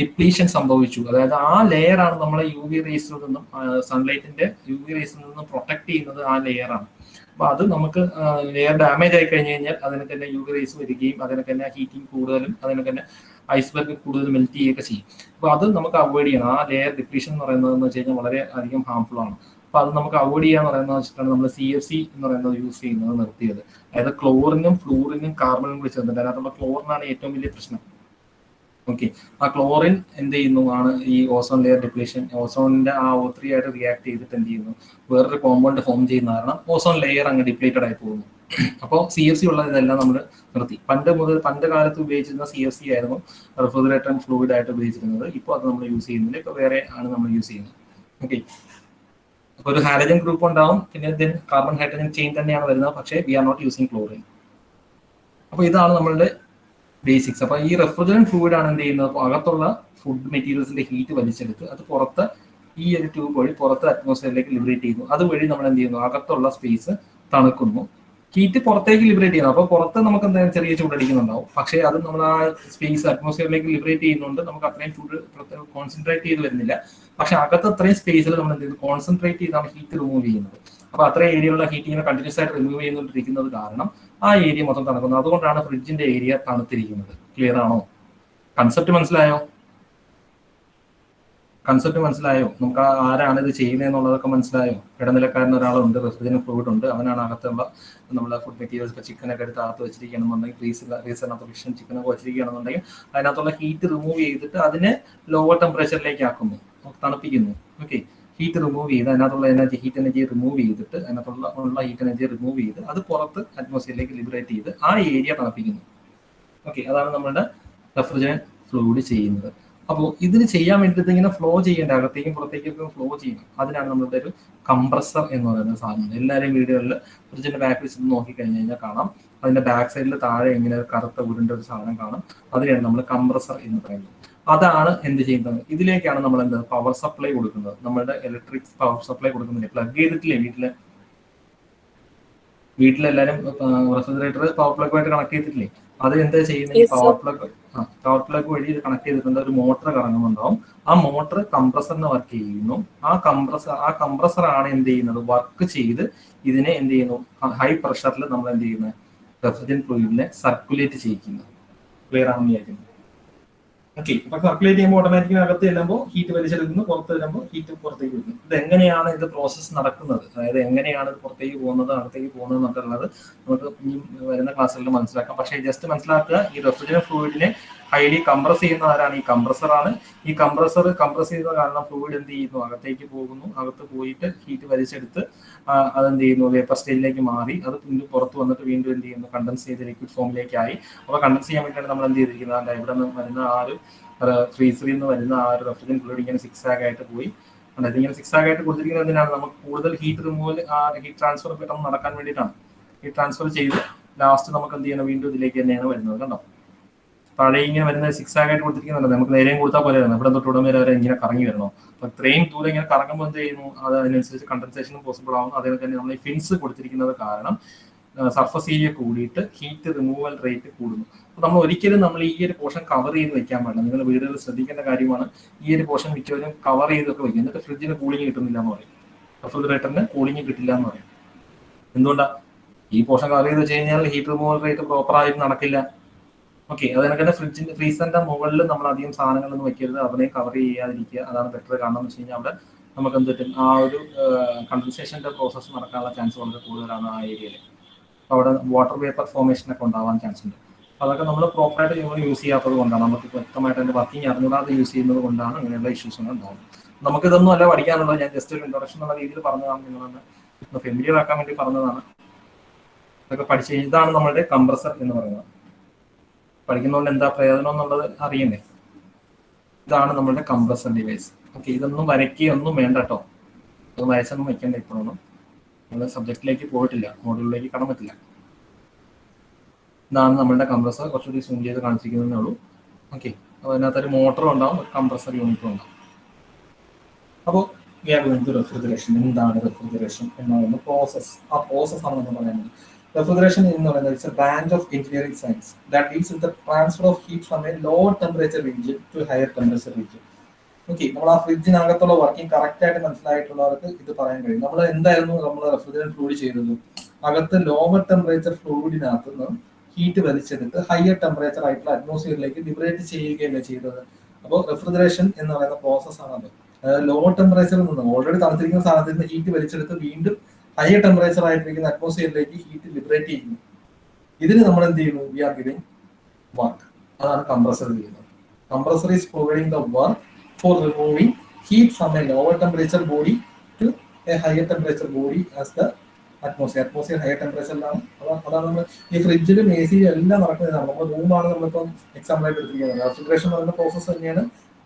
ഡിപ്ലീഷൻ സംഭവിച്ചു. അതായത് ആ ലെയർ ആണ് നമ്മളെ UV റേസിൽ നിന്നും സൺലൈറ്റിന്റെ UV റേസിൽ നിന്നും പ്രൊട്ടക്ട് ചെയ്യുന്നത്. ആ ലെയർ ആണ്. അപ്പൊ അത് നമുക്ക് ലെയർ ഡാമേജ് ആയി കഴിഞ്ഞു കഴിഞ്ഞാൽ അതിനെ തന്നെ UV റേസ് വരികയും അതിനെ തന്നെ ഹീറ്റിംഗ് കൂടുതലും അതിനെ തന്നെ ഐസ്ബർഗ് കൂടുതൽ മെൽറ്റ് ചെയ്യുകയൊക്കെ ചെയ്യും. അപ്പൊ അത് നമുക്ക് അവോയ്ഡ് ചെയ്യണം. ആ ലെയർ ഡിപ്ലീഷൻ എന്ന് പറയുന്നത് എന്ന് വെച്ച് കഴിഞ്ഞാൽ വളരെ അധികം ഹാർംഫുൾ ആണ്. അപ്പൊ അത് നമുക്ക് അവോയ്ഡ് ചെയ്യാന്ന് പറയുന്നത് വെച്ചിട്ടാണ് നമ്മൾ CFC എന്ന് പറയുന്നത് യൂസ് ചെയ്യുന്നത് നിർത്തിയത്. അതായത് ക്ലോറിനും ഫ്ലൂറിനും കാർബണും കൂടി ചേർന്നിട്ട് അതിനകത്തുള്ള ക്ലോറിനാണ് ഏറ്റവും വലിയ പ്രശ്നം. ഓക്കെ, ആ ക്ലോറിൻ എന്ത് ചെയ്യുന്നു ആണ് ഈ ഓസോൺ ലെയർ ഡിപ്ലീഷൻ, ഓസോണിന്റെ ആ O3 ആയിട്ട് റിയാക്ട് ചെയ്തിട്ട് എന്ത് ചെയ്യുന്നു, വേറൊരു കോമ്പൗണ്ട് ഫോം ചെയ്യുന്ന കാരണം ഓസോൺ ലെയർ അങ്ങ് ഡിപ്ലീറ്റഡ് ആയി പോകുന്നു. അപ്പോൾ CFC ഉള്ള ഇതെല്ലാം നമ്മൾ നിർത്തി. പണ്ട് കാലത്ത് ഉപയോഗിച്ചിരുന്ന CFC ആയിരുന്നു റെഫ്രിജറേറ്റർ ഫ്ലൂയിഡ് ആയിട്ട് ഉപയോഗിച്ചിരുന്നത്. ഇപ്പോൾ അത് നമ്മൾ യൂസ് ചെയ്യുന്നില്ല. ഇപ്പോൾ വേറെ ആണ് നമ്മൾ യൂസ് ചെയ്യുന്നത്. ഓക്കെ, അപ്പോൾ ഒരു ഹാലജൻ ഗ്രൂപ്പ് ഉണ്ടാവും, പിന്നെ കാർബൺ ഹൈഡ്രജൻ ചെയിൻ തന്നെയാണ് വരുന്നത്. പക്ഷേ we are not using chlorine. അപ്പോൾ ഇതാണ് നമ്മളുടെ ബേസിക്സ്. അപ്പൊ ഈ റെഫ്രിജറന്റ് ഫ്ലൂയിഡ് ആണ് എന്ത് ചെയ്യുന്നത്, അകത്തുള്ള ഫുഡ് മെറ്റീരിയൽസിന്റെ ഹീറ്റ് വലിച്ചെടുത്ത് അത് പുറത്ത് ഈ ഒരു ട്യൂബ് വഴി പുറത്ത് അറ്റ്മോസ്ഫിയറിലേക്ക് ലിബറേറ്റ് ചെയ്യുന്നു. അതുവഴി നമ്മൾ എന്ത് ചെയ്യുന്നു, അകത്തുള്ള സ്പേസ് തണുക്കുന്നു. ഹീറ്റ് പുറത്തേക്ക് ലിബറേറ്റ് ചെയ്യുന്നു. അപ്പോൾ പുറത്ത് നമുക്ക് എന്തായാലും ചെറിയ ചൂടടിക്കുന്നുണ്ടാവും. പക്ഷേ അത് നമ്മൾ ആ സ്പേസ് അറ്റ്മോസ്ഫിയറിലേക്ക് ലിബറേറ്റ് ചെയ്യുന്നുണ്ട്. നമുക്ക് അത്രയും ചൂട് കോൺസെൻട്രേറ്റ് ചെയ്ത് വരുന്നില്ല. പക്ഷെ അകത്ത് അത്രയും സ്പേസിൽ നമ്മൾ എന്ത് ചെയ്യുന്നു, കോൺസെൻട്രേറ്റ് ചെയ്താണ് ഹീറ്റ് റിമൂവ് ചെയ്യുന്നത്. അപ്പൊ അത്രയും ഏരിയയുള്ള ഹീറ്റ് ഇങ്ങനെ കണ്ടിന്യൂസ് ആയിട്ട് റിമൂവ് ചെയ്തുകൊണ്ടിരിക്കുന്നത് കാരണം ആ ഏരിയ മൊത്തം തണുക്കുന്നു. അതുകൊണ്ടാണ് ഫ്രിഡ്ജിന്റെ ഏരിയ തണുത്തിരിക്കുന്നത്. ക്ലിയർ ആണോ? കൺസെപ്റ്റ് മനസ്സിലായോ? കൺസെപ്റ്റ് മനസ്സിലായോ? നമുക്ക് ആരാണ് ഇത് ചെയ്യുന്നതെന്നുള്ളതൊക്കെ മനസ്സിലായോ? ഇടനിലക്കാരൻ ഒരാളുണ്ട്, റെഫ്രിജറന്റ് ഫ്ലൂയിഡ് ഉണ്ട്, അവനാണ് അകത്തുള്ള നമ്മളെ ഫുഡ് മെറ്റീരിയൽസ്. ഇപ്പൊ ചിക്കനൊക്കെ എടുത്ത് അകത്ത് വെച്ചിരിക്കുകയാണെന്നുണ്ടെങ്കിൽ ഫ്രീസറിനകത്ത് ഫിഷും ചിക്കനൊക്കെ വെച്ചിരിക്കുകയാണെന്നുണ്ടെങ്കിൽ അതിനകത്തുള്ള ഹീറ്റ് റിമൂവ് ചെയ്തിട്ട് അതിനെ ലോവർ ടെമ്പറേച്ചറിലേക്ക് ആക്കുന്നു, തണുപ്പിക്കുന്നു. ഓക്കെ, ഹീറ്റ് റിമൂവ് ചെയ്ത് അതിനകത്തുള്ള ഹീറ്റ് എനർജി റിമൂവ് ചെയ്തിട്ട് അതിനകത്തുള്ള ഹീറ്റ് എനർജി റിമൂവ് ചെയ്ത് അത് പുറത്ത് അറ്റ്മോസ്ഫിയറിലേക്ക് ലിബറേറ്റ് ചെയ്ത് ആ ഏരിയ തണുപ്പിക്കുന്നു. ഓക്കെ, അതാണ് നമ്മുടെ റെഫ്രിജറന്റ് ഫ്ലൂയിഡ് ചെയ്യുന്നത്. അപ്പോൾ ഇതിന് ചെയ്യാൻ വേണ്ടിയിട്ട് ഇങ്ങനെ ഫ്ലോ ചെയ്യേണ്ട, അകത്തേക്കും പുറത്തേക്കും ഫ്ലോ ചെയ്യണം. അതിനാണ് നമ്മളുടെ ഒരു കംപ്രസർ എന്ന് പറയുന്ന സാധനം. എല്ലാവരെയും വീടുകളിൽ ഫ്രിഡ്ജിന്റെ ബാക്കിൽ ചെന്ന് നോക്കിക്കഴിഞ്ഞ് കഴിഞ്ഞാൽ കാണാം, അതിന്റെ ബാക്ക് സൈഡിൽ താഴെ ഇങ്ങനെ കറുത്ത ഉരുണ്ട ഒരു സാധനം കാണാം. അതിനെയാണ് നമ്മൾ കംപ്രസർ എന്ന് പറയുന്നത്. അതാണ് എന്ത് ചെയ്യുന്നത്, ഇതിലേക്കാണ് നമ്മൾ എന്ത് പവർ സപ്ലൈ കൊടുക്കുന്നത്. നമ്മളുടെ ഇലക്ട്രിക് പവർ സപ്ലൈ കൊടുക്കുന്നില്ലേ, പ്ലഗ് ചെയ്തിട്ടില്ലേ വീട്ടിലെല്ലാരും റെഫ്രിജറേറ്റർ പവർ പ്ലഗുമായിട്ട് കണക്ട് ചെയ്തിട്ടില്ലേ? അത് എന്താ ചെയ്യുന്നത്, ഈ പവർ പ്ലഗ് വഴി കണക്ട് ചെയ്തിട്ടുണ്ട്. ഒരു മോട്ടർ കറങ്ങുന്നുണ്ടാവും. ആ മോട്ടർ കംപ്രസറിന് വർക്ക് ചെയ്യുന്നു. ആ കംപ്രസർ ആണ് എന്ത് ചെയ്യുന്നത്, വർക്ക് ചെയ്ത് ഇതിനെ എന്ത് ചെയ്യുന്നു, ഹൈ പ്രഷറിൽ നമ്മൾ എന്ത് ചെയ്യുന്നത്, റെഫ്രിജറന്റ് ഫ്ലൂയിഡിനെ സർക്കുലേറ്റ് ചെയ്യിക്കുന്നത്. ക്ലിയർ ആണെന്ന് വിചാരിക്കുന്നു. ഓക്കെ, അപ്പൊ സർക്കുലേറ്റ് ചെയ്യുമ്പോൾ ഓട്ടോമാറ്റിക്കലി അകത്ത് ചെല്ലുമ്പോൾ ഹീറ്റ് വലിച്ചെടുക്കുന്നു, പുറത്ത് വരുമ്പോൾ ഹീറ്റ് പുറത്തേക്ക് വരുന്നു. ഇത് എങ്ങനെയാണ് ഇത് പ്രോസസ്സ് നടക്കുന്നത്, അതായത് എങ്ങനെയാണ് ഇത് പുറത്തേക്ക് പോകുന്നത് അകത്തേക്ക് പോകുന്നത് എന്നൊക്കെ ഉള്ളത് നമുക്ക് ഇനി വരുന്ന ക്ലാസ്സുകളിൽ മനസ്സിലാക്കാം. പക്ഷേ ജസ്റ്റ് മനസ്സിലാക്കുക, ഈ റെഫ്രിജറന്റ് ഫ്ലൂയിഡിനെ ഹൈലി കംപ്രസ് ചെയ്യുന്ന ആരാണ്, ഈ കംപ്രസറാണ്. ഈ കംപ്രസ് ചെയ്യുന്ന കാരണം ഫ്ലൂയിഡ് എന്ത് ചെയ്യുന്നു, അകത്തേക്ക് പോകുന്നു. അകത്ത് പോയിട്ട് ഹീറ്റ് വലിച്ചെടുത്ത് അതെന്ത് ചെയ്യുന്നു, വേപ്പർ സ്റ്റേജിലേക്ക് മാറി. അത് പിന്നെ പുറത്ത് വന്നിട്ട് വീണ്ടും എന്ത് ചെയ്യുന്നു, കണ്ടൻസ് ചെയ്ത് ലിക്വിഡ് ഫോമിലേക്കായി. അപ്പോൾ കണ്ടൻസ് ചെയ്യാൻ വേണ്ടിയാണ് നമ്മൾ എന്ത് ചെയ്തിരിക്കുന്നത്, ഇവിടെ നിന്ന് വരുന്ന ആ ഒരു ഫ്രീസറിൽ നിന്ന് വരുന്ന ആ ഒരു റെഫ്രിജറന്റ് ഫ്ലൂയിഡ് ഇങ്ങനെ സിക്സ് ആഗ് ആയിട്ട് പോയി അതായത് ഇങ്ങനെ സിക്സ് ആയിട്ട് കൊടുത്തിരിക്കുന്നത് എന്തിനാണ്? നമുക്ക് കൂടുതൽ ഹീറ്റ് റിമൂവൽ ഹീറ്റ് ട്രാൻസ്ഫർ പെട്ടെന്ന് നടക്കാൻ വേണ്ടിയിട്ടാണ്. ഹീറ്റ് ട്രാൻസ്ഫർ ചെയ്ത് ലാസ്റ്റ് നമുക്ക് എന്ത് ചെയ്യണം, വീണ്ടും ഇതിലേക്ക് തന്നെയാണ് വരുന്നത്. കണ്ടോ, താഴെ ഇങ്ങനെ വരുന്നത് സിക്സ് ആയിട്ട് കൊടുത്തിരിക്കുന്നുണ്ട്. നമുക്ക് നേരെയും കൊടുത്താൽ പോലെ വരുന്നത്, ഇവിടെ തൊട്ട് ഉടമ വരെ ഇങ്ങനെ കറങ്ങി വരണോ. അപ്പൊ ഇത്രയും ദൂരം ഇങ്ങനെ കറങ്ങുമ്പോൾ എന്ത് ചെയ്യുന്നു, അത് അതിനനുസരിച്ച് കണ്ടൻസേഷനും പോസിബിൾ ആവുന്നു. അതേപോലെ തന്നെ നമ്മൾ ഈ ഫിൻസ് കൊടുത്തിരിക്കുന്നത് കാരണം സർഫസ് ഏരിയ കൂടിയിട്ട് ഹീറ്റ് റിമൂവൽ റേറ്റ് കൂടുന്നു. അപ്പൊ നമ്മൾ ഒരിക്കലും നമ്മൾ ഈ ഒരു പോർഷൻ കവർ ചെയ്ത് വെക്കാൻ പാടില്ല. നിങ്ങൾ വീടുകളിൽ ശ്രദ്ധിക്കേണ്ട കാര്യമാണ്. ഈ ഒരു പോർഷൻ മിക്കവരും കവർ ചെയ്തൊക്കെ വെക്കും, എന്നിട്ട് ഫ്രിഡ്ജിന് കൂളിംഗ് കിട്ടുന്നില്ല എന്ന് പറയും, റെഫ്രിജറേറ്ററിന് കൂളിംഗ് കിട്ടില്ല എന്ന് പറയും. എന്തുകൊണ്ടാണ്? ഈ പോർഷൻ കവർ ചെയ്ത് വെച്ച് കഴിഞ്ഞാൽ ഹീറ്റ് റിമൂവൽ റേറ്റ് പ്രോപ്പറായിട്ട് നടക്കില്ല. ഓക്കെ, അതിനൊക്കെ ഫ്രീസറിന്റെ മുകളിൽ നമ്മൾ അധികം സാധനങ്ങളൊന്നും വെക്കരുത്, അതിനെ കവർ ചെയ്യാതിരിക്കുക, അതാണ് ബെറ്റർ. കാരണം എന്ന് വെച്ച് കഴിഞ്ഞാൽ അവിടെ നമുക്ക് എന്ത് പറ്റും, ആ ഒരു കണ്ടൻസേഷന്റെ പ്രോസസ്സ് നടക്കാനുള്ള ചാൻസ് വളരെ കൂടുതലാണ് ആ ഏരിയയിൽ. അവിടെ വാട്ടർ വേപ്പർ ഫോർമേഷൻ ഒക്കെ ഉണ്ടാവാൻ ചാൻസ് ഉണ്ട്. അതൊക്കെ നമ്മൾ പ്രോപ്പറായിട്ട് യൂസ് ചെയ്യാത്തത് കൊണ്ടാണ്, നമുക്ക് വ്യക്തമായിട്ട് അതിന്റെ വർക്കിംഗ് അറിഞ്ഞുകൂടാതെ യൂസ് ചെയ്യുന്നത് കൊണ്ടാണ് അങ്ങനെയുള്ള ഇഷ്യൂസ് ഉണ്ടാകുന്നത്. നമുക്കിതൊന്നും അല്ല പഠിക്കാനുള്ളത്, ഞാൻ ജസ്റ്റ് ഒരു ഇൻട്രൊഡക്ഷൻ എന്നുള്ള രീതിയിൽ പറഞ്ഞതാണ്, നിങ്ങളൊന്ന് ഫെമിലിയർ ആക്കാൻ വേണ്ടി പറഞ്ഞതാണ്. ഇതൊക്കെ പഠിച്ച് ഇതാണ് നമ്മളുടെ കംപ്രസർ എന്ന് പറയുന്നത്. പഠിക്കുന്നതുകൊണ്ട് എന്താ പ്രയോജനം എന്നുള്ളത് അറിയണ്ടേ. ഇതാണ് നമ്മളുടെ കംപ്രസർ ഡിവൈസ്. ഓക്കെ, ഇതൊന്നും വരയ്ക്കുകയൊന്നും വേണ്ട കേട്ടോ, അത് വയസ്സൊന്നും വയ്ക്കേണ്ട. ഇപ്പോഴൊന്നും നമ്മൾ സബ്ജക്റ്റിലേക്ക് പോയിട്ടില്ല, മോഡലിലേക്ക് കടൻ പറ്റില്ല. ഇതാണ് നമ്മളുടെ കംപ്രസർ, കുറച്ചുകൂടി സൂം ചെയ്ത് കാണിച്ചിരിക്കുന്നതേ ഉള്ളൂ. ഓക്കെ, അപ്പോൾ അതിനകത്തൊരു മോട്ടറും ഉണ്ടാവും, ഒരു കംപ്രസർ യൂണിറ്റും ഉണ്ടാവും. അപ്പോൾ റെഫ്രിജറേഷൻ എന്താണ്? റെഫ്രിജറേഷൻ എന്ന് പറയുന്ന പ്രോസസ്, ആ പ്രോസസ് ആണ് നമ്മൾ പറയുന്നത്. Refrigeration എന്ന് പറയുന്നത് it's a branch of engineering science that deals with the transfer of heat from a lower temperature region to higher temperature region. Okay, നമ്മൾ ആ ഫ്രിഡ്ജിനകത്തുള്ള വർക്കിംഗ് കറക്റ്റ് ആയിട്ട് മനസ്സിലായിട്ടുള്ളവർക്ക് ഇത് പറയാൻ കഴിയും. നമ്മൾ എന്തായിരുന്നു നമ്മൾ റെഫ്രിജറേഷൻ ഫ്ലൂയിഡ് ചെയ്തത്? അകത്ത് ലോവർ ടെമ്പറേച്ചർ ഫ്ലൂയിഡിനകത്ത് നിന്ന് ഹീറ്റ് വലിച്ചെടുത്ത് ഹയർ ടെമ്പറേച്ചർ ആയിട്ടുള്ള അറ്റ്മോസ്ഫിയറിലേക്ക് ലിബറേറ്റ് ചെയ്യുകയല്ലേ ചെയ്തത്. അപ്പോൾ റെഫ്രിജറേഷൻ എന്ന് പറയുന്ന പ്രോസസ് ആണത്. ലോവർ ടെമ്പറേച്ചറിൽ നിന്ന് ഓൾറെഡി തണുത്തിരിക്കുന്ന സാധനത്തിൽ നിന്ന് ഹീറ്റ് വലിച്ചെടുത്ത് വീണ്ടും ഹയർ ടെമ്പറേച്ചർ ആയിട്ടിരിക്കുന്ന അറ്റ്മോസ്ഫിയറിലേക്ക് ഹീറ്റ് ലിബറേറ്റ് ചെയ്യുന്നു. ഇതിന് നമ്മൾ എന്ത് ചെയ്യുന്നു? We are giving work. അതാണ് കംപ്രസർ ചെയ്യുന്നത്. Compressor is providing the work for removing heat from a lower temperature body to a higher temperature body as the atmosphere higher ടെമ്പറേച്ചറിലാണ്. അതാണ് നമ്മൾ ഈ ഫ്രിഡ്ജിലും എ സിയിലും എല്ലാം നടക്കുന്നതാണ്. നമ്മൾ റൂമാണ് നമ്മളിപ്പം എക്സാമ്പിൾ ആയിട്ട് എടുത്തിരിക്കുന്നത്. റെഫ്രിജറേഷൻ പറയുന്ന പ്രോസസ് തന്നെയാണ്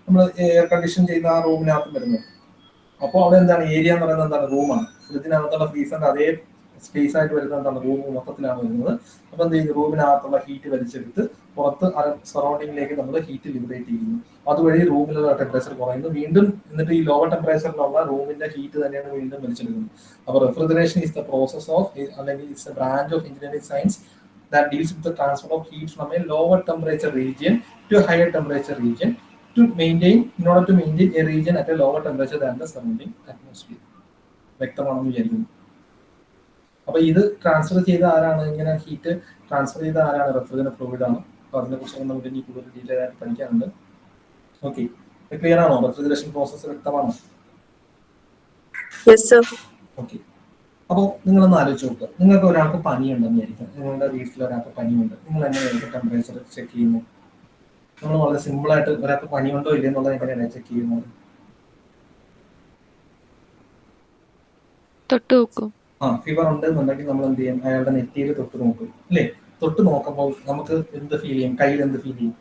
നമ്മൾ എയർ കണ്ടീഷൻ ചെയ്യുന്ന ആ റൂമിനകത്ത് വരുന്നത്. അപ്പോൾ അവിടെ എന്താണ് ഏരിയ എന്ന് പറയുന്നത്? എന്താണ്? റൂമാണ്. ഫ്രിഡ്ജിനകത്തുള്ള ഫ്രീസറിന്റെ അതേ സ്പേസ് ആയിട്ട് വരുന്നത് എന്താണ്? റൂം മൊത്തത്തിലാണ് വരുന്നത്. അപ്പൊ എന്ത് ചെയ്യുന്നു? റൂമിനകത്തുള്ള ഹീറ്റ് വലിച്ചെടുത്ത് പുറത്ത് സറൗണ്ടിങ്ങിലേക്ക് നമ്മൾ ഹീറ്റ് ലിബറേറ്റ് ചെയ്യുന്നു. അതുവഴി റൂമിലുള്ള ടെമ്പറേച്ചർ കുറയുന്നു. വീണ്ടും എന്നിട്ട് ഈ ലോവർ ടെമ്പറേച്ചറിലുള്ള റൂമിന്റെ ഹീറ്റ് തന്നെയാണ് വീണ്ടും വലിച്ചെടുക്കുന്നത്. അപ്പോൾ refrigeration is the process of, അല്ലെങ്കിൽ it's a branch of engineering science that deals with the transfer of heat from a lower temperature region to a higher temperature region in order to maintain a region at a lower temperature than the surrounding atmosphere. വ്യക്തമാണെന്ന് വിചാരിക്കുന്നു. അപ്പൊ ഇത് transfer ചെയ്ത ആരാണ്? ഇങ്ങനെ heat transfer ചെയ്ത ആരാണ്? Refrigerant fluid ആണ്. അപ്പൊ അതിനെ കുറിച്ച് നമുക്ക് ഇനി കൂടുതൽ ഡീറ്റെയിൽ ആയിട്ട് പഠിക്കാനുണ്ട്. ഓക്കെ, ക്ലിയർ ആണോ? റെഫ്രിജറേഷൻ പ്രോസസ് വ്യക്തമാണോ? ഓക്കെ, അപ്പോൾ നിങ്ങളൊന്ന് ആലോചിച്ച് നോക്കുക. നിങ്ങൾക്ക് ഒരാൾക്ക് പനിയുണ്ടെന്ന് വിചാരിക്കാം. നിങ്ങളുടെ വീട്ടിൽ ഒരാൾക്ക് പനിയുണ്ട്. നിങ്ങൾ എങ്ങനെയായിരിക്കും ടെമ്പറേച്ചർ ചെക്ക് ചെയ്യുന്നത്? നമ്മൾ വളരെ സിമ്പിൾ ആയിട്ട് ഒരാൾക്ക് പനിയുണ്ടോ ഇല്ലേ എന്നുള്ളത് എങ്ങനെയാണ് ചെക്ക് ചെയ്യുന്നത്? തൊട്ട് നോക്കും. ഫീവർ ഉണ്ട് എന്നുണ്ടെങ്കിൽ നമ്മൾ എന്ത് ചെയ്യും? അയാളുടെ നെറ്റിയിൽ തൊട്ട് നോക്കും അല്ലേ? തൊട്ട് നോക്കുമ്പോൾ നമുക്ക് എന്ത് ഫീൽ ചെയ്യും? കയ്യിൽ എന്ത് ഫീൽ ചെയ്യും?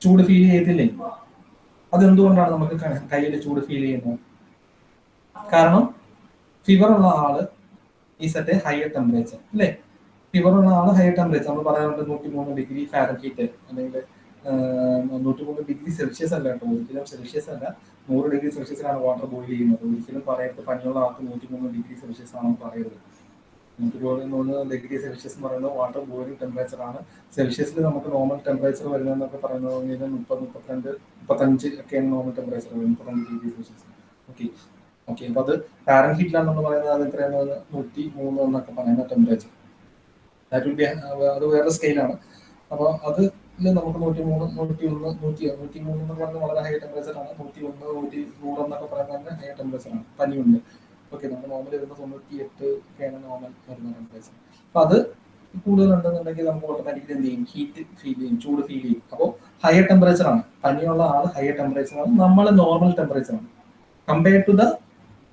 ചൂട് ഫീൽ ചെയ്തില്ലേ? അതെന്തുകൊണ്ടാണ് നമുക്ക് കയ്യിൽ ചൂട് ഫീൽ ചെയ്യുന്നത്? കാരണം ഫീവർ ഉള്ള ആള് is at a higher temperature അല്ലേ? ഫീവർ ഉള്ള ആള് ഹയർ ടെമ്പറേച്ചർ നമ്മൾ പറയാറുണ്ട് 103 ഡിഗ്രി ഫാരൻഹീറ്റ് അല്ലെങ്കിൽ 103 ഡിഗ്രി സെൽഷ്യസ് അല്ല കേട്ടോ, ഒരിക്കലും സെൽഷ്യസ് അല്ല. 100 ഡിഗ്രി സെൽഷ്യസിലാണ് വാട്ടർ ബോയിൽ ചെയ്യുന്നത്. ഒരിക്കലും പറയരുത് പനിയുള്ള ആൾക്ക് 103 ഡിഗ്രി സെൽഷ്യസ് ആണെന്ന് പറയരുത്. 103 ഡിഗ്രി സെൽഷ്യസ് എന്ന് പറയുന്നത് വാട്ടർ ബോയിലിംഗ് ടെമ്പറേച്ചർ ആണ്. സെൽഷ്യസിൽ നമുക്ക് നോർമൽ ടെമ്പറേച്ചർ വരുന്നതെന്നൊക്കെ പറയുന്നത് 30, 35 ഒക്കെയാണ് normal temperature, 35 degree Celsius. Okay, അപ്പൊ അത് ഫാരൻഹീറ്റിലാണ് നമ്മൾ പറയുന്നത്. അത് എത്രയാണ്? 103 എന്നൊക്കെ പറയുന്ന ടെമ്പറേച്ചർ. അത് വേറെ സ്കെയിലാണ്. അപ്പൊ അത് നമുക്ക് 103, 101, 103 എന്ന് പറഞ്ഞാൽ വളരെ ഹൈ ടെമ്പറേച്ചർ ആണ്. 101, 100 എന്നൊക്കെ പറയുന്നത് ഹൈ ടെമ്പറേച്ചർ ആണ്. പനിയുണ്ട്. ഓക്കെ, നമുക്ക് നോർമൽ വരുന്ന 98 ഒക്കെയാണ് നോർമൽ വരുന്ന ടെമ്പറേച്ചർ. അപ്പൊ അത് കൂടുതലുണ്ടെന്നുണ്ടെങ്കിൽ നമുക്ക് ഓട്ടോമാറ്റിക്കലി എന്ത് ചെയ്യും? ഹീറ്റ് ഫീൽ ചെയ്യും, ചൂട് ഫീൽ ചെയ്യും. അപ്പോൾ ഹയർ ടെമ്പറേച്ചർ ആണ്. പനിയുള്ള ആള് ഹയർ ടെമ്പറേച്ചർ ആണ്. നമ്മൾ നോർമൽ ടെമ്പറേച്ചർ ആണ്. കമ്പയർഡ് ടു ദ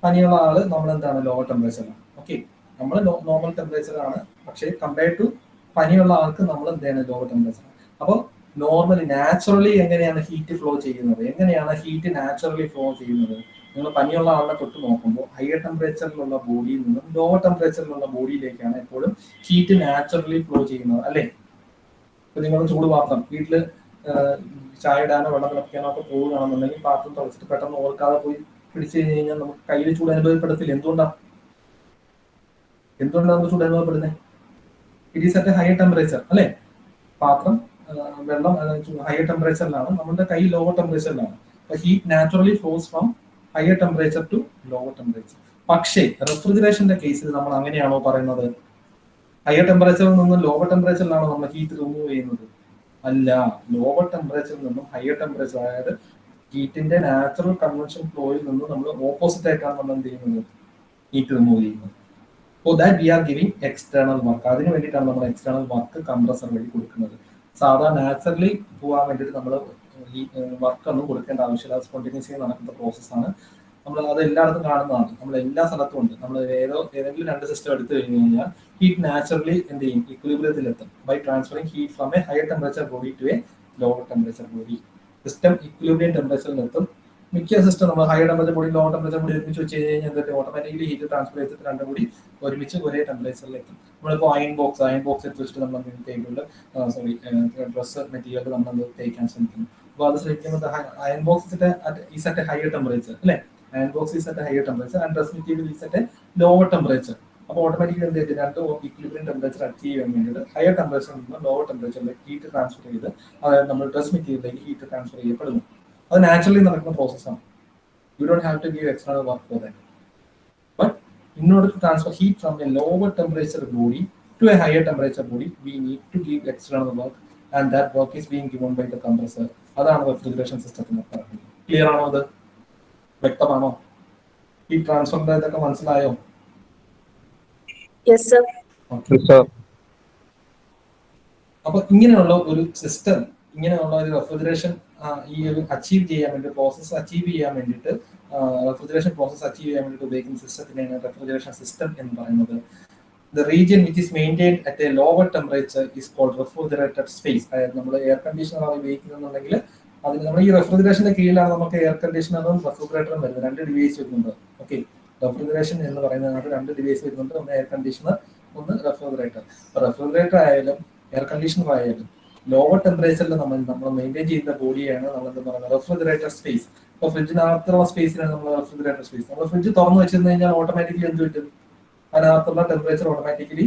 പനിയുള്ള ആള് നമ്മൾ എന്താണ്? ലോവർ ടെമ്പറേച്ചർ ആണ്. ഓക്കെ, നമ്മൾ നോർമൽ ടെമ്പറേച്ചർ ആണ്. പക്ഷേ കമ്പയർഡ് ടു പനിയുള്ള ആൾക്ക് നമ്മൾ എന്താണ്? Lower temperature. അപ്പോൾ നോർമലി നാച്ചുറലി എങ്ങനെയാണ് ഹീറ്റ് ഫ്ലോ ചെയ്യുന്നത്, എങ്ങനെയാണ് ഹീറ്റ് നാച്ചുറലി ഫ്ലോ ചെയ്യുന്നത്? നിങ്ങൾ പനിയുള്ള ആളിനെ തൊട്ട് നോക്കുമ്പോൾ ഹയർ ടെമ്പറേച്ചറിലുള്ള ബോഡിയിൽ നിന്നും ലോവർ ടെമ്പറേച്ചറിലുള്ള ബോഡിയിലേക്കാണ് എപ്പോഴും ഹീറ്റ് നാച്ചുറലി ഫ്ലോ ചെയ്യുന്നത്, അല്ലേ? ഇപ്പൊ നിങ്ങൾ ചൂട് പാത്രം വീട്ടിൽ ചായ ഇടാനോ വെള്ളം തിളപ്പിക്കാനോ ഒക്കെ പോവുകയാണെന്നുണ്ടെങ്കിൽ പാത്രം തുളച്ചിട്ട് പെട്ടെന്ന് ഓർക്കാതെ പോയി പിടിച്ചു കഴിഞ്ഞാൽ നമുക്ക് കയ്യിൽ ചൂട് അനുഭവപ്പെടത്തില്ല. എന്തുകൊണ്ടാണ് നമുക്ക് ചൂട് അനുഭവപ്പെടുന്നത്? It is at a higher temperature, അല്ലേ? പാത്രം വെള്ളം ഹയർ ടെമ്പറേച്ചറിലാണ്, നമ്മുടെ കൈ ലോവർ ടെമ്പറേച്ചറിലാണ്. അപ്പൊ heat naturally flows from higher temperature to lower temperature. പക്ഷേ റെഫ്രിജറേഷന്റെ കേസിൽ നമ്മൾ അങ്ങനെയാണോ പറയുന്നത്? ഹയർ ടെമ്പറേച്ചറിൽ നിന്നും ലോവർ ടെമ്പറേച്ചറിലാണോ നമ്മൾ ഹീറ്റ് റിമൂവ് ചെയ്യുന്നത്? അല്ല, ലോവർ ടെമ്പറേച്ചറിൽ നിന്നും ഹയർ ടെമ്പറേച്ചർ, അതായത് ഹീറ്റിന്റെ നാച്ചുറൽ കൺവെൻഷൻ ഫ്ലോയിൽ നിന്ന് നമ്മൾ ഓപ്പോസിറ്റ് ആയിട്ടാണ് നമ്മൾ എന്ത് ചെയ്യുന്നത്? ഹീറ്റ് റിമൂവ് ചെയ്യുന്നത്. So that we are giving external work. അതിന് വേണ്ടിയിട്ടാണ് നമ്മൾ എക്സ്റ്റേണൽ വർക്ക് കംപ്രസർ വഴി കൊടുക്കുന്നത്. സാധാരണ നാച്ചുറലി പോകാൻ വേണ്ടിയിട്ട് നമ്മൾ ഈ വർക്ക് ഒന്നും കൊടുക്കേണ്ട ആവശ്യമില്ല. സ്പോണ്ടേനിയസ്ലി നടക്കുന്ന പ്രോസസ്സാണ്. നമ്മൾ അത് എല്ലായിടത്തും കാണുന്നതാണ്, നമ്മൾ എല്ലാ സ്ഥലത്തും ഉണ്ട്. നമ്മൾ ഏതെങ്കിലും രണ്ട് സിസ്റ്റം എടുത്തു കഴിഞ്ഞു കഴിഞ്ഞാൽ ഹീറ്റ് നാച്ചുറലി എന്ത് ചെയ്യും? ഇക്വിലിബ്രിയത്തിലെത്തും by transferring heat from a higher temperature body to a lower temperature body. System equilibrium ടെമ്പറേച്ചറിലെത്തും. മിക്ക സിസ്റ്റം നമ്മൾ higher temperature body lower temperature body ഒരുമിച്ച് വെച്ച് കഴിഞ്ഞാൽ എന്തൊക്കെ ഓട്ടോമാറ്റിക്കലി ഹീറ്റ് ട്രാൻസ്ഫർ ചെയ്തിട്ട് രണ്ടും കൂടി ഒരുമിച്ച് ഒരേ ടെമ്പറേച്ചറിലെത്തും. നമ്മളിപ്പോൾ അയൺ ബോക്സ് എടുത്ത് വെച്ചിട്ട് നമ്മൾ ടേബിളിൽ ഡ്രസ്സ് മെറ്റീരിയൽ നമ്മൾ തേക്കാൻ ശ്രമിക്കുന്നു. അപ്പോൾ അത് ശ്രമിക്കുമ്പോൾ iron box is at a higher temperature, അല്ലേ? Iron box is at a higher temperature and dress material is at a lower temperature. അപ്പോൾ ഓട്ടോമാറ്റിക്കലി എന്ത് ചെയ്യും? രണ്ട് ഇക്വിലിബ്രിയം ടെമ്പറേച്ചർ അച്ചീവ് ചെയ്യാൻ വേണ്ടിയിട്ട് ഹയർ ടെമ്പറേച്ചറിൽ നിന്ന് ലോവർ ടെമ്പറേച്ചറിലേക്ക് ഹീറ്റ് ട്രാൻസ്ഫർ ചെയ്ത്, അതായത് നമ്മൾ ഡ്രസ് മെറ്റീരിയലിലേക്ക് ഹീറ്റ് ട്രാൻസ്ഫർ ചെയ്യപ്പെടുന്നു. അത് നാച്ചുറലി നടക്കുന്ന പ്രോസസ്സാണ്. You don't have to give external work for that. But in order to transfer heat from a lower temperature body to a higher temperature body, we need to give external work, and that work is being given by the compressor. അതാണ് refrigeration സിസ്റ്റത്തിന് പറയുന്നത്. Clear ആണോ? അത് വ്യക്തമാണോ? ഈ ട്രാൻസ്ഫറിന്റെ ഇതൊക്കെ മനസ്സിലായോ? Yes sir. അപ്പൊ ഇങ്ങനെയുള്ള ഒരു സിസ്റ്റം, ഇങ്ങനെയുള്ള ഒരു റെഫ്രിജറേഷൻ ഈ ഒരു അച്ചീവ് ചെയ്യാൻ വേണ്ടി, പ്രോസസ് അച്ചീവ് ചെയ്യാൻ വേണ്ടിയിട്ട്, റെഫ്രിജറേഷൻ പ്രോസസ് അച്ചീവ് ചെയ്യാൻ വേണ്ടിയിട്ട് ഉപയോഗിക്കുന്ന സിസ്റ്റത്തിനെയാണ് റെഫ്രിജറേഷൻ സിസ്റ്റം എന്ന് പറയുന്നത്. The region which is maintained at a lower temperature is cold refrigerated space. അതായത് നമ്മൾ എയർ കണ്ടീഷണർ ഉപയോഗിക്കുന്നുണ്ടെങ്കിൽ അതിന് നമ്മൾ ഈ റെഫ്രിജറേഷന്റെ കീഴിലാണ് നമുക്ക് എയർ കണ്ടീഷണറും റെഫ്രിജറേറ്ററും വരുന്നത്. രണ്ട് ഡിവൈസ് വരുന്നുണ്ട്. ഓക്കെ, റെഫ്രിജറേഷൻ എന്ന് പറയുന്നതിനകത്ത് രണ്ട് ഡിവൈസ് വരുന്നുണ്ട്. ഒന്ന് എയർ കണ്ടീഷണർ, ഒന്ന് റെഫ്രിജറേറ്റർ. റെഫ്രിജറേറ്റർ ആയാലും എയർ കണ്ടീഷണർ ആയാലും ലോവർ ടെമ്പറേച്ചറിൽ നമ്മൾ മെയിൻറ്റെയിൻ ചെയ്യുന്ന ബോഡിയാണ് നമ്മൾ എന്താ പറയുന്നത്? Refrigerator space. ഇപ്പോൾ ഫ്രിഡ്ജിനകത്തുള്ള സ്പേസിനാണ് നമ്മൾ റെഫ്രിജറേറ്റർ സ്പേസ്. നമ്മൾ ഫ്രിഡ്ജ് തുറന്നു വെച്ചിരുന്നു കഴിഞ്ഞാൽ ഓട്ടോമാറ്റിക്കലി എന്ത് പറ്റും? അതിനകത്തുള്ള ടെമ്പറേച്ചർ ഓട്ടോമാറ്റിക്കലി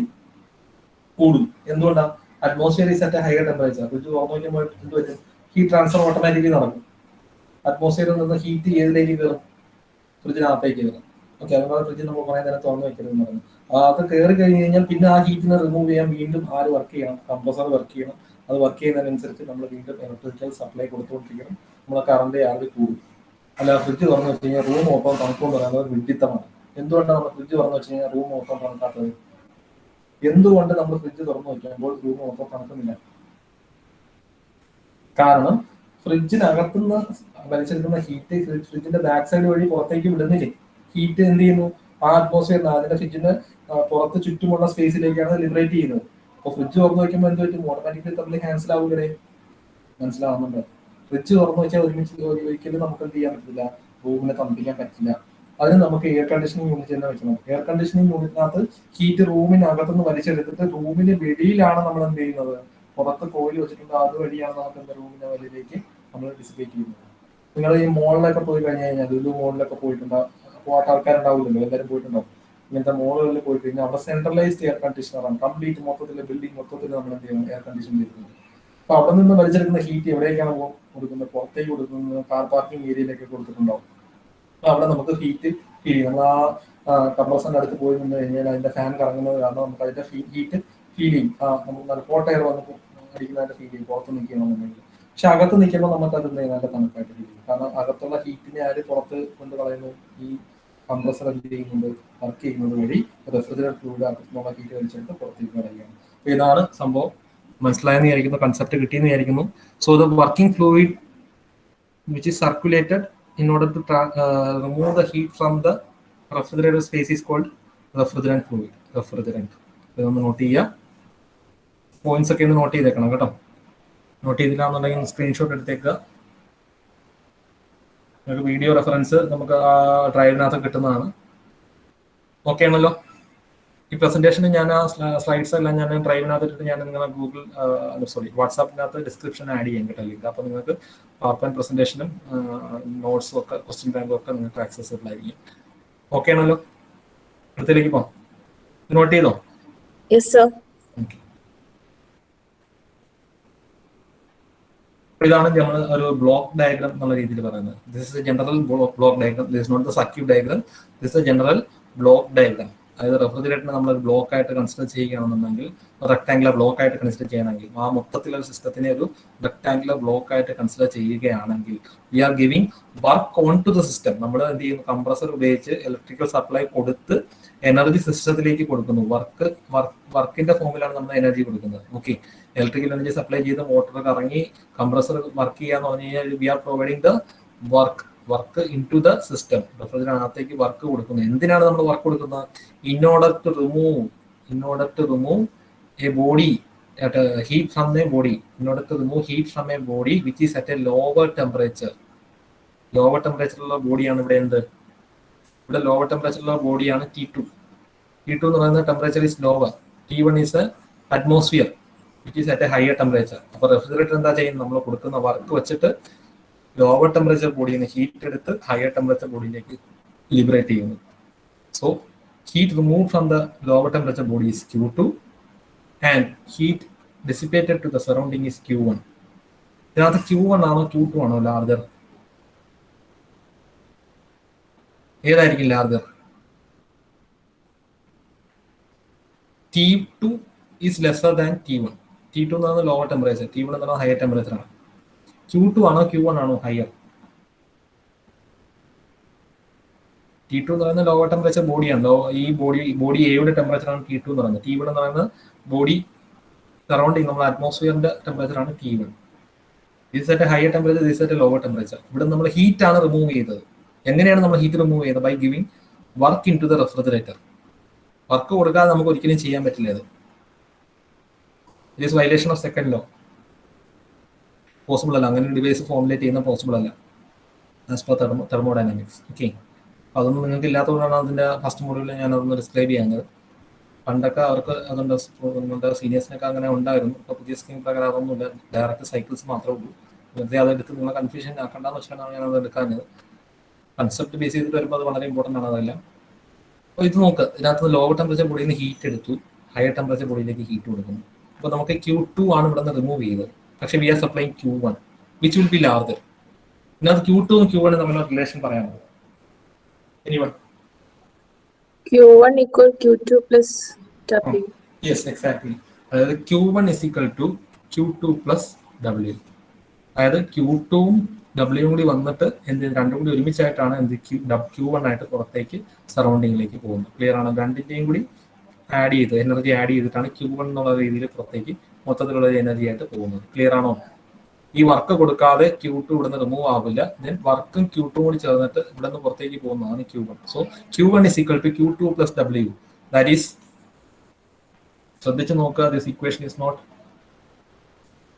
കൂടും. എന്തുകൊണ്ടാണ്? Atmosphere is at higher temperature. Fridge തുറന്നു വയ്ക്കുമ്പോൾ എന്ത് പറ്റും? ഹീറ്റ് ട്രാൻസ്ഫർ ഓട്ടോമാറ്റിക്കലി നടക്കും. അറ്റ്മോസ്ഫിയറിൽ നിന്ന് ഹീറ്റ് ഏതിലേക്ക് കയറും? ഫ്രിഡ്ജിനകത്തേക്ക് കയറും. ഓക്കെ, അതുപോലെ ഫ്രിഡ്ജ് നമ്മൾ കുറേ നേരം തുറന്നു വെക്കരുതെന്ന് പറഞ്ഞു. അത് കയറി കഴിഞ്ഞ് കഴിഞ്ഞാൽ പിന്നെ ആ ഹീറ്റിനെ റിമൂവ് ചെയ്യാൻ വീണ്ടും ആര് വർക്ക് ചെയ്യണം? കംപ്രസർ വർക്ക് ചെയ്യണം. അത് വർക്ക് ചെയ്യുന്നതിനനുസരിച്ച് നമ്മൾ വീണ്ടും ഇലക്ട്രിക്കൽ സപ്ലൈ കൊടുത്തുകൊണ്ടിരിക്കണം. നമ്മളെ കറണ്ട് യാർഡ് കൂടും. അല്ല ഫ്രിഡ്ജ് തുറന്നു വെച്ച് കഴിഞ്ഞാൽ റൂം മൊത്തം തണുക്കുമെന്ന് പറയുന്നത് വിഡിത്തമാണ്. എന്തുകൊണ്ടാണ് നമ്മൾ ഫ്രിഡ്ജ് തുറന്നു വെച്ച് കഴിഞ്ഞാൽ റൂം മൊത്തം തണുക്കാത്തത്? എന്തുകൊണ്ട് നമ്മൾ ഫ്രിഡ്ജ് തുറന്നു വയ്ക്കുമ്പോൾ റൂം മൊത്തം തണുക്കുന്നില്ല? കാരണം ഫ്രിഡ്ജിനകത്തുനിന്ന് വലിച്ചെടുക്കുന്ന ഹീറ്റ് ഫ്രിഡ്ജിന്റെ ബാക്ക് സൈഡ് വഴി പുറത്തേക്ക് വിടുന്നില്ലേ? ഹീറ്റ് എന്ത് ചെയ്യുന്നു? ആ അറ്റ്മോസ്ഫിയറിന്, അതിന്റെ ഫ്രിഡ്ജിന് പുറത്ത് ചുറ്റുമുള്ള സ്പേസിലേക്കാണ് ലിബറേറ്റ് ചെയ്യുന്നത്. അപ്പോൾ ഫ്രിഡ്ജ് തുറന്നു വയ്ക്കുമ്പോൾ എന്ത് പറ്റും? ഓട്ടോമാറ്റിക്കലി തമ്മിൽ ക്യാൻസൽ ആവുകയുടെ മനസ്സിലാവുന്നുണ്ട്. ഫ്രിഡ്ജ് തുറന്നു വെച്ചാൽ ഒരിക്കലും നമുക്ക് എന്ത് ചെയ്യാൻ പറ്റില്ല? റൂമിനെ തണുപ്പിക്കാൻ പറ്റില്ല. അതിന് നമുക്ക് എയർ കണ്ടീഷനിങ് യൂണിറ്റ് തന്നെ വെക്കണം. എയർ കണ്ടീഷനിങ് യൂണിറ്റിനകത്ത് ഹീറ്റ് റൂമിനകത്തുനിന്ന് വലിച്ചെടുത്തിട്ട് റൂമിന് വെളിയിലാണ് നമ്മൾ എന്ത് ചെയ്യുന്നത്? പുറത്ത് കോയിൽ വെച്ചിട്ടുണ്ട്. അതുവഴിയാണ് നമുക്ക് എന്താ റൂമിന്റെ വെളിയിലേക്ക് നമ്മൾ ഡിസിപ്പേറ്റ് ചെയ്യുന്നത്. നിങ്ങൾ ഈ മോളിലൊക്കെ പോയി കഴിഞ്ഞ് കഴിഞ്ഞാൽ, ലുലു മോളിലൊക്കെ പോയിട്ടുണ്ടാവും, പോകാത്ത ആൾക്കാരുണ്ടാവില്ലല്ലോ, എല്ലാവരും പോയിട്ടുണ്ടാവും. ഇങ്ങനത്തെ മോളുകളിൽ പോയിട്ട് കഴിഞ്ഞാൽ അവിടെ സെൻട്രലൈസ്ഡ് എയർ കണ്ടീഷണറാണ്. കംപ്ലീറ്റ് മൊത്തത്തിൽ ബിൽഡിംഗ് മൊത്തത്തിൽ നമ്മൾ എന്ത് ചെയ്യണം? എയർ കണ്ടീഷൻ ചെയ്യുന്നത്. അപ്പൊ അവിടെ നിന്ന് വലിച്ചെടുക്കുന്ന ഹീറ്റ് എവിടേക്കാണ് കൊടുക്കുന്നത്? പുറത്തേക്ക് കൊടുക്കുന്നത് കാർ പാർക്കിംഗ് ഏരിയയിലേക്ക് കൊടുത്തിട്ടുണ്ടാവും. അപ്പൊ അവിടെ നമുക്ക് ഹീറ്റ് ഫീൽ ചെയ്യും. നമ്മൾ ആ കംപ്രസറിന്റെ അടുത്ത് പോയി നിന്ന് കഴിഞ്ഞാൽ അതിന്റെ ഫാൻ കറങ്ങുന്നത് കാരണം നമുക്ക് അതിന്റെ ഹീറ്റ് ഫീൽ ചെയ്യും. നമുക്ക് നല്ല ഹോട്ട് എയർ വന്ന് അടിക്കുന്നതിന്റെ ഫീൽ ചെയ്യും പുറത്ത് നിൽക്കണമെന്നുണ്ടെങ്കിൽ. പക്ഷെ അകത്ത് നിൽക്കുമ്പോൾ നമുക്ക് അത് നല്ല തണുപ്പായിട്ട് ഫീൽ ചെയ്യും. കാരണം അകത്തുള്ള ഹീറ്റിനെ ആര് പുറത്ത് കൊണ്ട് കളയുന്നു? ഈ കംപ്രസർ എന്ത് ചെയ്യുന്നത്? വർക്ക് ചെയ്യുന്നത് വഴി റെഫ്രിജറേറ്ററിലൂടെ അകത്തുള്ള ഹീറ്റ് വലിച്ചെടുത്ത് പുറത്തേക്ക് കളയുകയാണ്. അപ്പൊ ഇതാണ് സംഭവം. മനസ്സിലായെന്ന് വിചാരിക്കുന്നു, കൺസെപ്റ്റ് കിട്ടിയെന്ന് വിചാരിക്കുന്നു. So the working fluid which is circulated in order to remove the heat from the refrigerator space is called refrigerant fluid. refrigerant. ഇതൊന്ന് നോട്ട് ചെയ്യുക. പോയിന്റ്സ് ഒക്കെ ഒന്ന് നോട്ട് ചെയ്തേക്കണം കേട്ടോ. നോട്ട് ചെയ്തില്ല എന്നുണ്ടെങ്കിൽ സ്ക്രീൻഷോട്ട് എടുത്തേക്കുക. നമുക്ക് വീഡിയോ റെഫറൻസ് നമുക്ക് ആ ഡ്രൈവിനകത്ത് കിട്ടുന്നതാണ്. ഓക്കെ ആണല്ലോ? ഈ പ്രസന്റേഷന് ഞാൻ ആ സ്ലൈഡ്സ് എല്ലാം ഞാൻ ഡ്രൈവിനകത്ത് ഇട്ടിട്ട് ഞാൻ നിങ്ങളെ ഗൂഗിൾ വാട്സാപ്പിനകത്ത് ഡിസ്ക്രിപ്ഷൻ ആഡ് ചെയ്യാൻ കേട്ടോ ലിങ്ക്. അപ്പോൾ നിങ്ങൾക്ക് പവർ പോയിന്റ് പ്രസന്റേഷനും നോട്ട്സും ഒക്കെ ക്വസ്റ്റ്യൻ ബാങ്കും ഒക്കെ നിങ്ങൾക്ക് ആക്സസിബിൾ ആയിരിക്കും. ഓക്കെ ആണല്ലോ? അടുത്തേക്ക് പോകാം. നോട്ട് ചെയ്തോ? Yes sir. ഓക്കെ. ഇതാണ് നമ്മൾ ഒരു ബ്ലോക്ക് ഡയഗ്രാം എന്നുള്ള രീതിയിൽ പറയുന്നത്. This is a general block diagram. This is not the circuit diagram. This is a general block diagram. അതായത് റെഫ്രിജറേറ്ററിനെ നമ്മൾ ഒരു ബ്ലോക്ക് ആയിട്ട് കൺസിഡർ ചെയ്യുകയാണെന്നുണ്ടെങ്കിൽ, റെക്ടാംഗുലർ ബ്ലോക്ക് ആയിട്ട് കൺസിഡർ ചെയ്യണമെങ്കിൽ, ആ മൊത്തത്തിലുള്ള സിസ്റ്റത്തിനെ ഒരു റെക്ടാംഗുലർ ബ്ലോക്ക് ആയിട്ട് കൺസിഡർ ചെയ്യുകയാണെങ്കിൽ we are giving work on to the system. നമ്മൾ എന്ത് ചെയ്യുന്നു? കംപ്രസർ ഉപയോഗിച്ച് ഇലക്ട്രിക്കൽ സപ്ലൈ കൊടുത്ത് എനർജി സിസ്റ്റത്തിലേക്ക് കൊടുക്കുന്നു. വർക്കിന്റെ ഫോമിലാണ് നമ്മൾ എനർജി കൊടുക്കുന്നത്. ഓക്കെ, ഇലക്ട്രിക്കൽ എനർജി സപ്ലൈ ചെയ്ത് മോട്ടോർ കറങ്ങി കംപ്രസർ വർക്ക് ചെയ്യാന്ന് പറഞ്ഞു കഴിഞ്ഞാൽ we are providing the work in to the system. റെഫ്രിജറേറ്ററിനകത്തേക്ക് വർക്ക് കൊടുക്കുന്നു. എന്തിനാണ് നമ്മൾ വർക്ക് കൊടുക്കുന്നത്? In order to remove a body heat from a body, in order to remove heat from a body which is at a lower temperature. ലോവർ ടെമ്പറേച്ചറുള്ള ബോഡിയാണ് ഇവിടെ എന്ത്? ഇവിടെ ലോവർ ടെമ്പറേച്ചറുള്ള ബോഡിയാണ് T2. T2 എന്ന് പറയുന്ന temperature is lower. T1 is A atmosphere which is at a higher temperature. അപ്പോൾ റെഫ്രിജറേറ്റർ എന്താ ചെയ്യുന്നത്? നമ്മൾ കൊടുക്കുന്ന വർക്ക് വെച്ചിട്ട് ലോവർ ടെമ്പറേച്ചർ ബോഡിയിൽ നിന്ന് ഹീറ്റ് എടുത്ത് ഹയർ ടെമ്പറേച്ചർ ബോഡിയിലേക്ക് ലിബറേറ്റ് ചെയ്യുന്നു. So heat remove from the lower temperature body is Q2 and heat dissipated to the surrounding is Q1. ഇതിനകത്ത് Q1 ആണോ Q2 ആണോ ലാർജർ? ഏതായിരിക്കും larger? T2 is lesser than T1. T2 എന്ന് പറയുന്നത് lower temperature, T1 എന്ന് പറയുന്നത് higher temperature ആണ്. Q2 ആണോ Q1 ആണോ ഹയർ? T2 എന്ന് പറയുന്നത് ലോവർ ടെമ്പറേച്ചർ ബോഡിയാണ്. ഈ ബോഡി എയുടെ ടെമ്പറേച്ചർ ആണ് T2 എന്ന് പറയുന്നത്. T1 എന്ന് പറയുന്നത് ബോഡി സറൗണ്ടിങ് നമ്മൾ അറ്റ്മോസ്ഫിയറിന്റെ ടെമ്പറേച്ചർ ആണ് T1. This at a higher temperature, this at a lower temperature. ഇവിടെ നമ്മൾ ഹീറ്റ് ആണ് റിമൂവ് ചെയ്തത്. എങ്ങനെയാണ് നമ്മൾ ഹീറ്റ് റിമൂവ് ചെയ്തത്? By giving work in to the refrigerator. Work കൊടുക്കാതെ നമുക്ക് ഒരിക്കലും ചെയ്യാൻ പറ്റില്ല. ഇത് it is violation of second law. Possible അല്ല, അങ്ങനെ ഒരു ഡിവൈസ് ഫോർമുലേറ്റ് ചെയ്യുന്ന പോസിബിൾ അല്ല ആസ് പെർ തെർമോഡൈനാമിക്സ്. ഓക്കെ, അതൊന്നും നിങ്ങൾക്ക് ഇല്ലാത്തതുകൊണ്ടാണ് അതിൻ്റെ ഫസ്റ്റ് മോഡ്യൂളിൽ ഞാൻ അതൊന്ന് ഡിസ്ക്രൈബ് ചെയ്യുന്നത്. പണ്ടൊക്കെ അവർക്ക് അതുകൊണ്ട് നമ്മുടെ സീനിയേഴ്സിനൊക്കെ അങ്ങനെ ഉണ്ടായിരുന്നു. ഇപ്പോൾ പുതിയ സ്കീം പ്രകാരം അതൊന്നുമില്ല, ഡയറക്റ്റ് സൈക്കിൾസ് മാത്രമേ ഉള്ളൂ. വെറുതെ അതെടുത്ത് നിങ്ങളെ കൺഫ്യൂഷൻ ആക്കണ്ടെന്ന് വെച്ചാണ് ഞാനത് എടുക്കാഞ്ഞത്. കൺസെപ്റ്റ് ബേസ് ചെയ്തിട്ട് വരുമ്പോൾ അത് വളരെ ഇമ്പോർട്ടൻ്റ് ആണ് അതെല്ലാം. അപ്പോൾ ഇത് നോക്ക്, ഇതിനകത്ത് ലോവർ ടെമ്പറേച്ചർ ബോഡിയിൽ നിന്ന് ഹീറ്റ് എടുത്തു, ഹയർ ടെമ്പറേച്ചർ ബോഡിയിലേക്ക് ഹീറ്റ് കൊടുക്കുന്നു. അപ്പോൾ നമുക്ക് Q2 ആണ് ഇവിടെ നിന്ന് റിമൂവ് ചെയ്തത്. പക്ഷേ we are supplying Q1 which will be larger. ഇതിനകത്ത് Q2 Q1 തമ്മിലുള്ള റിലേഷൻ പറയാമോ? Anyone? Q1 equal Q2 plus W. Yes, exactly. അതായത് Q1 is equal to Q2 plus W. അതായത് Q2ഉം W കൂടി വന്നിട്ട് എന്ത് രണ്ടും കൂടി ഒരുമിച്ചായിട്ടാണ് എന്ത് Q1 ആയിട്ട് പുറത്തേക്ക് സറൗണ്ടിങ്ങിലേക്ക് പോകുന്നത്. ക്ലിയർ ആണ്? രണ്ടിന്റെയും കൂടി ആഡ് ചെയ്ത് എനർജി ആഡ് ചെയ്തിട്ടാണ് Q1 എന്നുള്ള രീതിയിൽ പുറത്തേക്ക് മൊത്തത്തിലുള്ള എനർജി ആയിട്ട് പോകുന്നത്. ക്ലിയർ ആണോ? ഈ വർക്ക് കൊടുക്കാതെ Q2 ഇവിടെ നിന്ന് റിമൂവ് ആവില്ല. ദെൻ വർക്കും Q2 കൂടി ചേർന്നിട്ട് ഇവിടെ നിന്ന് പുറത്തേക്ക് പോകുന്നതാണ് Q1. So Q1 is equal to Q2 plus W. That is, ശ്രദ്ധിച്ച് നോക്കുക, this equation is not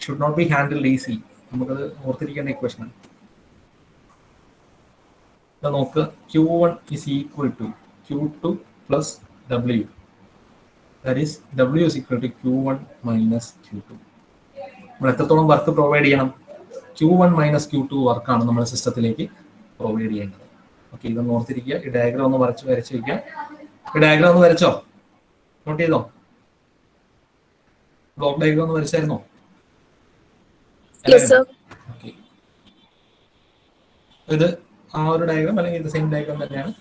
should not be handled easy. നമുക്കത് ഓർത്തിരിക്കേണ്ട ഇക്വേഷനാണ്. നോക്കുക, Q1 is equal to Q2 plus W. That is W is equal to Q1 minus Q2. നമ്മൾ എത്രത്തോളം work provide ചെയ്യണം? Q1 minus Q2 വർക്കാണ് നമ്മുടെ സിസ്റ്റത്തിലേക്ക് പ്രൊവൈഡ് ചെയ്യേണ്ടത്. ഓക്കെ, ഇതൊന്ന് ഓർത്തിരിക്കുക. ഈ ഡയഗ്രാം ഒന്ന് വരച്ച് വയ്ക്കുക. ഈ ഡയഗ്രാം ഒന്ന് വരച്ചോ? നോട്ട് ചെയ്തോ? ബ്ലോക്ക് ഡയഗ്രാം ഒന്ന് വരച്ചായിരുന്നോ? ഓക്കെ, ഇത് ആ ഒരു ഡയഗ്രാം അല്ലെങ്കിൽ ഇത് സെയിം ഡയഗ്രാം തന്നെയാണ്.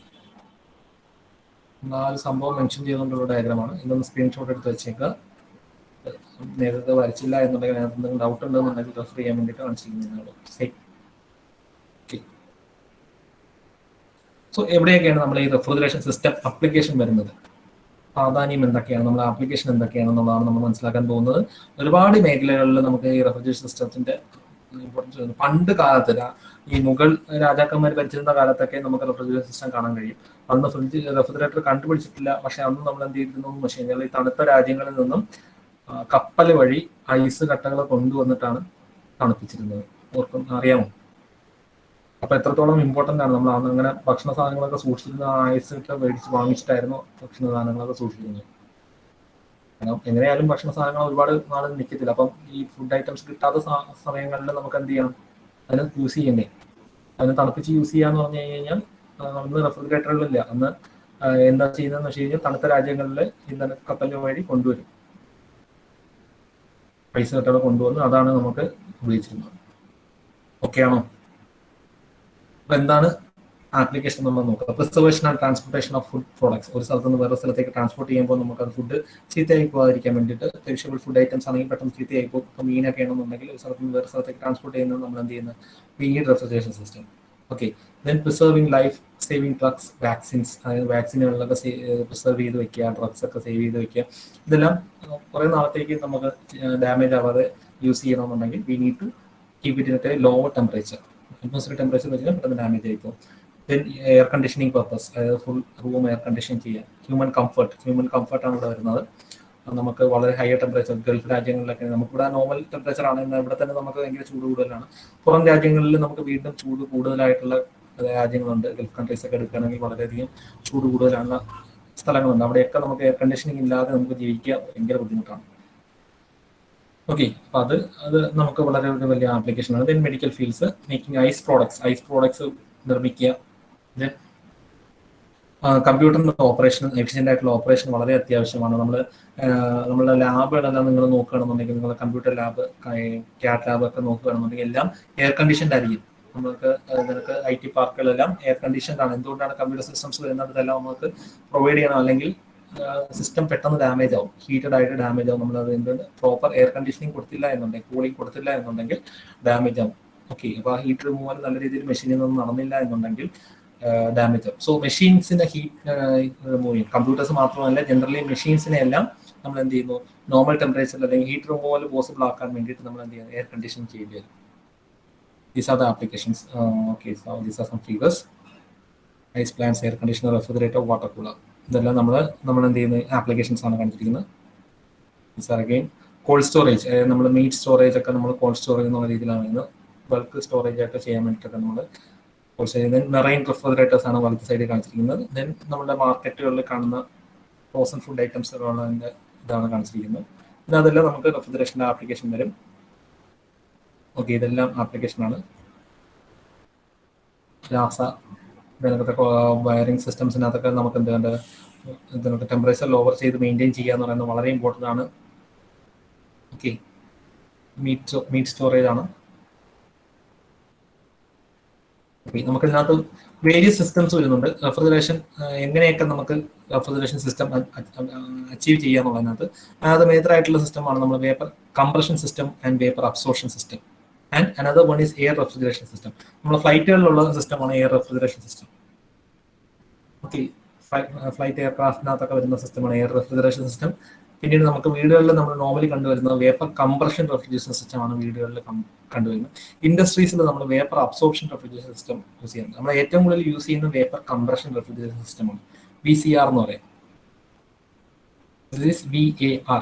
ആ ഒരു സംഭവം മെൻഷൻ ചെയ്തുകൊണ്ടുള്ള ഡയഗ്രാമാണ്. ഇതൊന്ന് സ്ക്രീൻഷോട്ട് എടുത്ത് വെച്ചേക്കുക. നേരത്തെ വരച്ചില്ല എന്നുണ്ടെങ്കിൽ അതിനകത്ത് എന്തെങ്കിലും ഡൗട്ട് ഉണ്ടെന്നുണ്ടെങ്കിൽ റെഫർ ചെയ്യാൻ വേണ്ടിയിട്ട് കാണിച്ചിരിക്കുന്നതാണ്. സോ എവിടെയൊക്കെയാണ് നമ്മൾ ഈ റെഫ്രിജറേഷൻ സിസ്റ്റം അപ്ലിക്കേഷൻ വരുന്നത്, പ്രാധാന്യം എന്തൊക്കെയാണ്, നമ്മുടെ ആപ്ലിക്കേഷൻ എന്തൊക്കെയാണെന്നുള്ളതാണ് നമ്മൾ മനസ്സിലാക്കാൻ പോകുന്നത്. ഒരുപാട് മേഖലകളിൽ നമുക്ക് ഈ റെഫ്രിജറേഷൻ സിസ്റ്റത്തിന്റെ ഇമ്പോർട്ടൻസ് വരുന്നു. പണ്ട് കാലത്ത് ഈ മുഗൾ രാജാക്കന്മാർ ഭരിച്ചിരുന്ന കാലത്തൊക്കെ നമുക്ക് റെഫ്രിജറേഷൻ സിസ്റ്റം കാണാൻ കഴിയും. അന്ന് റെഫ്രിജറേറ്റർ കണ്ടുപിടിച്ചിട്ടില്ല. പക്ഷെ അന്ന് നമ്മൾ എന്ത് ചെയ്തിരുന്നു എന്ന് വെച്ച് കഴിഞ്ഞാൽ ഈ തണുത്ത രാജ്യങ്ങളിൽ നിന്നും കപ്പൽ വഴി ഐസ് കട്ടകൾ കൊണ്ടുവന്നിട്ടാണ് തണുപ്പിച്ചിരുന്നത്. ഓർക്കും അറിയാമോ? അപ്പൊ എത്രത്തോളം ഇമ്പോർട്ടന്റ് ആണ്. നമ്മൾ അങ്ങനെ ഭക്ഷണ സാധനങ്ങളൊക്കെ സൂക്ഷിച്ചിരുന്ന ഐസൊക്കെ മേടിച്ച് വാങ്ങിച്ചിട്ടായിരുന്നു ഭക്ഷണ സാധനങ്ങളൊക്കെ സൂക്ഷിച്ചിരുന്നത്. കാരണം എങ്ങനെയായാലും ഭക്ഷണ സാധനങ്ങൾ ഒരുപാട് നാൾ നിൽക്കത്തില്ല. അപ്പം ഈ ഫുഡ് ഐറ്റംസ് കിട്ടാത്ത സമയങ്ങളിൽ നമുക്ക് എന്ത് ചെയ്യണം, അതിന് യൂസ് ചെയ്യണ്ടേ. അതിന് തണുപ്പിച്ച് യൂസ് ചെയ്യാന്ന് പറഞ്ഞു കഴിഞ്ഞാൽ അന്ന് റെഫ്രിജറേറ്ററുകളില്ല. അന്ന് എന്താ ചെയ്യുന്നതെന്ന് വെച്ച് കഴിഞ്ഞാൽ തണുത്ത രാജ്യങ്ങളിൽ ഇന്ധന കപ്പൽ വഴി കൊണ്ടുവരും, പൈസ കെട്ടോടെ കൊണ്ടുവന്ന് അതാണ് നമുക്ക് ഉപയോഗിച്ചിരുന്നത്. ഓക്കെ ആണോ? അപ്പൊ എന്താണ് ആപ്ലിക്കേഷൻ നമ്മൾ നോക്കുക? Preservation and transportation of food products. ഒരു സ്ഥലത്ത് നിന്ന് വേറെ സ്ഥലത്തേക്ക് ട്രാൻസ്പോർട്ട് ചെയ്യുമ്പോൾ നമുക്ക് അത് ഫുഡ് ചീത്തയായി പോകാതിരിക്കാൻ വേണ്ടിയിട്ട്, പെരിഷബിൾ ഫുഡ് ഐറ്റംസ് ആണെങ്കിൽ പെട്ടെന്ന് ചീത്തയായി പോകും. ഇപ്പോൾ മീനൊക്കെ ആണെന്നുണ്ടെങ്കിൽ ഒരു സ്ഥലത്ത് നിന്ന് വേറെ സ്ഥലത്തേക്ക് ട്രാൻസ്പോർട്ട് ചെയ്യുന്നത് നമ്മൾ എന്ത് ചെയ്യുന്നത്? We need refrigeration system. Okay. Then preserving life saving drugs, vaccines. അതായത് വാക്സിനുകളിലൊക്കെ പ്രിസർവ് ചെയ്ത് വെക്കുക, ഡ്രഗ്സ് ഒക്കെ സേവ് ചെയ്ത് വെക്കുക. ഇതെല്ലാം കുറേ നാളത്തേക്ക് നമുക്ക് ഡാമേജ് ആവാതെ യൂസ് ചെയ്യണമെന്നുണ്ടെങ്കിൽ we need to keep it in a lower temperature. Atmosphere temperature വെച്ചാൽ പെട്ടെന്ന് ഡാമേജ് ആയിപ്പോൾ. ദെൻ എയർ കണ്ടീഷനിങ് പർപ്പസ്, അതായത് ഫുൾ റൂം എയർ കണ്ടീഷൻ ചെയ്യാം. ഹ്യൂമൻ കംഫർട്ടാണ് ഇവിടെ വരുന്നത്. നമുക്ക് വളരെ ഹയർ ടെമ്പറേച്ചർ, ഗൾഫ് രാജ്യങ്ങളിലൊക്കെ നമുക്കിവിടെ നോർമൽ ടെമ്പറേച്ചർ ആണ്, ഇവിടെ തന്നെ നമുക്ക് ഭയങ്കര ചൂട് കൂടുതലാണ്. പുറം രാജ്യങ്ങളിൽ നമുക്ക് വീണ്ടും ചൂട് കൂടുതലായിട്ടുള്ള രാജ്യങ്ങളുണ്ട്. ഗൾഫ് കൺട്രീസ് ഒക്കെ എടുക്കുകയാണെങ്കിൽ വളരെയധികം ചൂട് കൂടുതലുള്ള സ്ഥലങ്ങളുണ്ട്. അവിടെയൊക്കെ നമുക്ക് എയർ കണ്ടീഷനിങ് ഇല്ലാതെ നമുക്ക് ജീവിക്കുക ഭയങ്കര ബുദ്ധിമുട്ടാണ്. ഓക്കെ. അപ്പൊ അത് നമുക്ക് വളരെ ഒരു വലിയ ആപ്ലിക്കേഷനാണ്. Then medical fields, making ice products നിർമ്മിക്കുക. ദെൻ കമ്പ്യൂട്ടറിന്റെ ഓപ്പറേഷൻ, എഫിഷ്യന്റ് ആയിട്ടുള്ള ഓപ്പറേഷൻ വളരെ അത്യാവശ്യമാണ്. നമ്മളുടെ ലാബുകളെല്ലാം നിങ്ങൾ നോക്കുകയാണെന്നുണ്ടെങ്കിൽ, നിങ്ങൾ കമ്പ്യൂട്ടർ ലാബ്, ക്യാറ്റ് ലാബ് ഒക്കെ നോക്കുകയാണെന്നുണ്ടെങ്കിൽ എല്ലാം എയർ കണ്ടീഷൻഡ് ആയിരിക്കും. നിങ്ങൾക്ക് IT പാർക്കുകളെല്ലാം എയർ കണ്ടീഷൻഡ് ആണ്. എന്തുകൊണ്ടാണ്? കമ്പ്യൂട്ടർ സിസ്റ്റംസ് വരുന്നത് ഇതെല്ലാം നമുക്ക് പ്രൊവൈഡ് ചെയ്യണം. അല്ലെങ്കിൽ സിസ്റ്റം പെട്ടെന്ന് ഡാമേജ് ആവും, ഹീറ്റഡ് ആയിട്ട് ഡാമേജ് ആവും. നമ്മളത് എന്തുകൊണ്ട് പ്രോപ്പർ എയർ കണ്ടീഷനിങ് കൊടുത്തില്ല എന്നുണ്ടെങ്കിൽ, കൂളിംഗ് കൊടുത്തില്ല എന്നുണ്ടെങ്കിൽ ഡാമേജ് ആവും. ഓക്കെ. അപ്പോൾ ആ ഹീറ്റ് റിമൂവൽ നല്ല രീതിയിൽ മെഷീനിൽ നിന്ന് നടന്നില്ല എന്നുണ്ടെങ്കിൽ ഡാമേജ് ആവും. സോ മെഷീൻസിന്റെ ഹീറ്റ് റിമൂവ് ചെയ്യും. കമ്പ്യൂട്ടേഴ്സ് മാത്രമല്ല, ജനറലി മെഷീൻസിനെ എല്ലാം നമ്മൾ എന്ത് ചെയ്യുന്നു, നോർമൽ ടെമ്പറേച്ചറിൽ അല്ലെങ്കിൽ ഹീറ്റ് റിമൂവൽ പോസിബിൾ ആക്കാൻ വേണ്ടിയിട്ട് നമ്മൾ എന്ത് ചെയ്യുന്നത്, എയർ കണ്ടീഷൻ ചെയ്യേണ്ടി വരും. These are the applications. Okay, so these are some figures. Ice plants, air conditioner, refrigerator, water cooler. ഇതെല്ലാം നമ്മൾ എന്ത് ചെയ്യുന്ന ആപ്ലിക്കേഷൻസ് ആണ് കാണിച്ചിരിക്കുന്നത്. These are again cold storage. നമ്മൾ മീറ്റ് സ്റ്റോറേജ് ഒക്കെ നമ്മൾ കോൾഡ് സ്റ്റോറേജ് എന്നുള്ള രീതിയിലാണ് ഇന്ന് ബൾക്ക് സ്റ്റോറേജ് ആയിട്ട് ചെയ്യാൻ വേണ്ടിയിട്ടൊക്കെ നമ്മൾ cold storage. Then marine refrigerators ആണ് വലത്തെ സൈഡിൽ കാണിച്ചിരിക്കുന്നത്. ദെൻ നമ്മുടെ മാർക്കറ്റുകളിൽ കാണുന്ന ഫ്രോസൺ ഫുഡ് ഐറ്റംസുകളതിൻ്റെ ഇതാണ് കാണിച്ചിരിക്കുന്നത്. പിന്നെ അതെല്ലാം നമുക്ക് റെഫ്രിജറേഷൻ്റെ ആപ്ലിക്കേഷൻ വരും. ഓക്കെ. ഇതെല്ലാം ആപ്ലിക്കേഷനാണ്. ഇതിനകത്തെ വയറിംഗ് സിസ്റ്റംസിനകത്തൊക്കെ നമുക്ക് എന്തുകൊണ്ട് ഇതിനകത്ത് ടെമ്പറേച്ചർ ലോവർ ചെയ്ത് മെയിൻറ്റെയിൻ ചെയ്യുക എന്ന് പറയുന്നത് വളരെ ഇമ്പോർട്ടൻ്റ് ആണ്. ഓക്കെ. മീറ്റ് സ്റ്റോറേജ് ആണ്. നമുക്കിതിനകത്ത് വേരിയസ് സിസ്റ്റംസ് വരുന്നുണ്ട്. റെഫ്രിജറേഷൻ എങ്ങനെയൊക്കെ നമുക്ക് റെഫ്രിജറേഷൻ സിസ്റ്റം അച്ചീവ് ചെയ്യാന്നുള്ളതിനകത്ത് അത് മേജറായിട്ടുള്ള സിസ്റ്റമാണ് നമ്മൾ vapour compression system and vapour absorption system. And another one is air refrigeration system. നമ്മൾ ഫ്ലൈറ്റുകളിലുള്ള സിസ്റ്റമാണ് air refrigeration system. Okay. Flight എയർക്രാഫ്റ്റിനകത്തൊക്കെ വരുന്ന സിസ്റ്റമാണ് എയർ റെഫ്രിജറേഷൻ സിസ്റ്റം. പിന്നീട് നമുക്ക് വീടുകളിൽ നമ്മൾ നോർമലി കണ്ടുവരുന്നത് വേപ്പർ കംപ്രഷൻ റെഫ്രിജറേഷൻ സിസ്റ്റമാണ് വീടുകളിൽ കണ്ടുവരുന്നത്. ഇൻഡസ്ട്രീസിൽ നമ്മൾ vapour absorption refrigeration system use ചെയ്യുന്നത്. നമ്മൾ ഏറ്റവും കൂടുതൽ യൂസ് ചെയ്യുന്നത് വേപ്പർ കംപ്രഷൻ റെഫ്രിജറേഷൻ സിസ്റ്റമാണ്, VCR എന്ന് പറയും. VAR,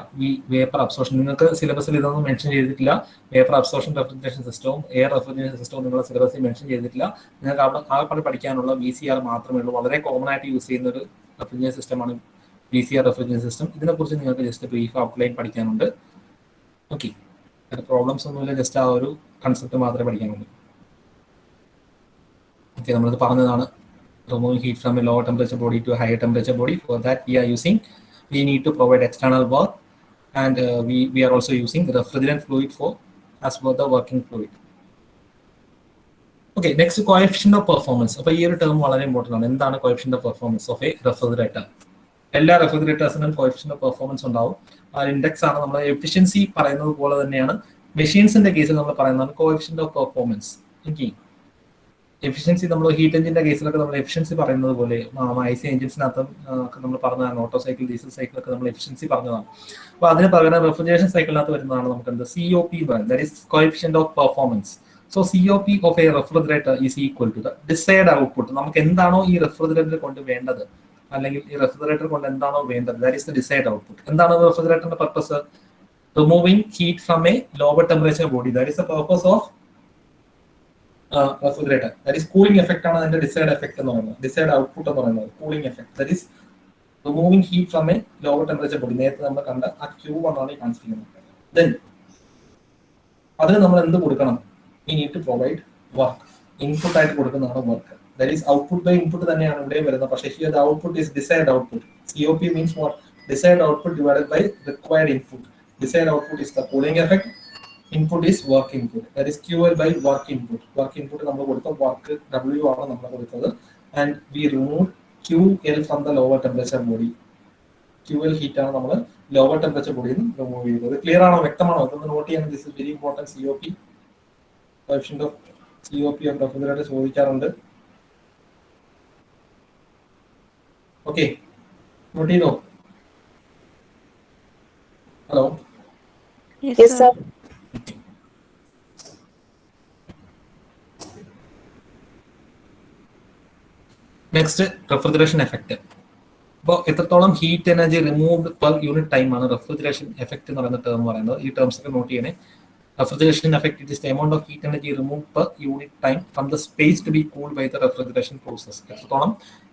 vapour absorption. നിങ്ങൾക്ക് സിലബസിൽ ഇതൊന്നും മെൻഷൻ ചെയ്തിട്ടില്ല. വേപ്പർ അബ്സോർപ്ഷൻ റെഫ്രിജറേഷൻ സിസ്റ്റവും എയർ റെഫ്രിജറേഷൻ സിസ്റ്റവും നിങ്ങളുടെ സിലബസിൽ മെൻഷൻ ചെയ്തിട്ടില്ല. നിങ്ങൾക്ക് അവിടെ പഠിക്കാനുള്ള VCR മാത്രമേ ഉള്ളൂ. വളരെ കോമൺ ആയിട്ട് യൂസ് ചെയ്യുന്ന ഒരു റെഫ്രിജറേഷൻ സിസ്റ്റമാണ് VCR റെഫ്രിജറേഷൻ സിസ്റ്റം. ഇതിനെക്കുറിച്ച് നിങ്ങൾക്ക് ജസ്റ്റ് ബ്രീഫ് ഔട്ട്ലൈൻ പഠിക്കാനുണ്ട്. ഓക്കെ. പ്രോബ്ലംസ് ഒന്നുമില്ല, ജസ്റ്റ് ആ ഒരു കൺസെപ്റ്റ് മാത്രമേ പഠിക്കാനുള്ളൂ. ഓക്കെ. നമ്മളിത് പറഞ്ഞതാണ്, removing heat from a lower temperature body to higher temperature body. For that we need to provide external work, and we are also using refrigerant fluid as for the working fluid. Okay, next, coefficient of performance. അപ്പോൾ ഈ ഒരു term വളരെ important ആണ്. എന്താണ് coefficient of performance of a refrigerator? എല്ലാ റെഫ്രിജറേറ്റേഴ്സിനും coefficient of performance ഉണ്ടാവും. ആ index ആണ് നമ്മൾ എഫിഷ്യൻസി പറയുന്നത് പോലെ തന്നെയാണ് മെഷീൻസിന്റെ കേസിൽ നമ്മൾ പറയുന്നതാണ് coefficient of performance. Okay. Efficiency നമ്മൾ ഹീറ്റ് എഞ്ചിന്റെ കേസിലൊക്കെ നമ്മൾ എഫിഷ്യൻസി പറയുന്നത് പോലെ IC എഞ്ചിൻസിനകത്തും നമ്മൾ പറഞ്ഞതാണ്. ഓട്ടോ സൈക്കിൾ, ഡീസൽ സൈക്കിളൊക്കെ നമ്മൾ എഫിഷ്യൻസി പറഞ്ഞതാണ്. അപ്പോൾ അതിന് പകരം റെഫ്രിജറേഷൻ സൈക്കിളിനകത്ത് വരുന്നതാണ് നമുക്ക് എന്ത് COP എന്ന് പറയുന്നത്. That is coefficient of performance. So COP of a refrigerator is equal to the desired output. നമുക്ക് എന്താണോ ഈ റെഫ്രിജറേറ്റർ കൊണ്ട് വേണ്ടത്, അല്ലെങ്കിൽ ഈ റെഫ്രിജറേറ്റർ കൊണ്ട് എന്താണോ വേണ്ടത്, that is the desired output. എന്താണ് റെഫ്രിജറേറ്ററിന്റെ purpose? removing heat from a lower temperature body. That is the purpose of refrigerator. That is cooling effect ആണ് അതിന്റെ desired effect എന്ന് പറയുന്നത്, desired output എന്ന് പറയുന്നത് cooling effect. That is removing heat from a lower temperature body. നേരത്തെ നമ്മൾ കണ്ട ആ Q1 ആണ് ഈ കാണിച്ചിരിക്കുന്നത്. Then അതിന് നമ്മൾ എന്ത് കൊടുക്കണം? We need to provide work. Input ആയിട്ട് കൊടുക്കുന്നതാണ് work. That is output by input തന്നെയാണ് ഇവിടെ വരുന്നത്. പക്ഷേ here the output is desired output. COP means what? Desired output divided by required input. Desired output is the cooling effect. Input is work input. That is QL by work input. Work input നമ്മൾ കൊടുത്ത work W ആണ് നമ്മൾ കൊടുത്തത്. And we remove QL from the lower temperature body. QL heat ആണ് നമ്മൾ lower temperature body നിന്ന് remove ചെയ്തത്. Clear ആണോ? വ്യക്തമാണോ? ഇതൊന്ന് നോട്ട് ചെയ്യണം. This is very important. COP coefficient of COP of refrigerator ചോദിക്കാറുണ്ട്. ഓക്കെ, നോട്ട് ചെയ്തോ? Hello. Yes, sir. Next refrigeration effect. അപ്പോൾ എത്രത്തോളം heat energy removed per unit time ആണ് റെഫ്രിജറേഷൻ എഫക്റ്റ് എന്ന് പറയുന്ന ടേം പറയുന്നത്. ഈ ടേംസ് ഒക്കെ നോട്ട് ചെയ്യണേ. Refrigeration effect, it is the amount of heat energy removed per unit time from the space to be cooled by the refrigeration process. എത്രത്തോളം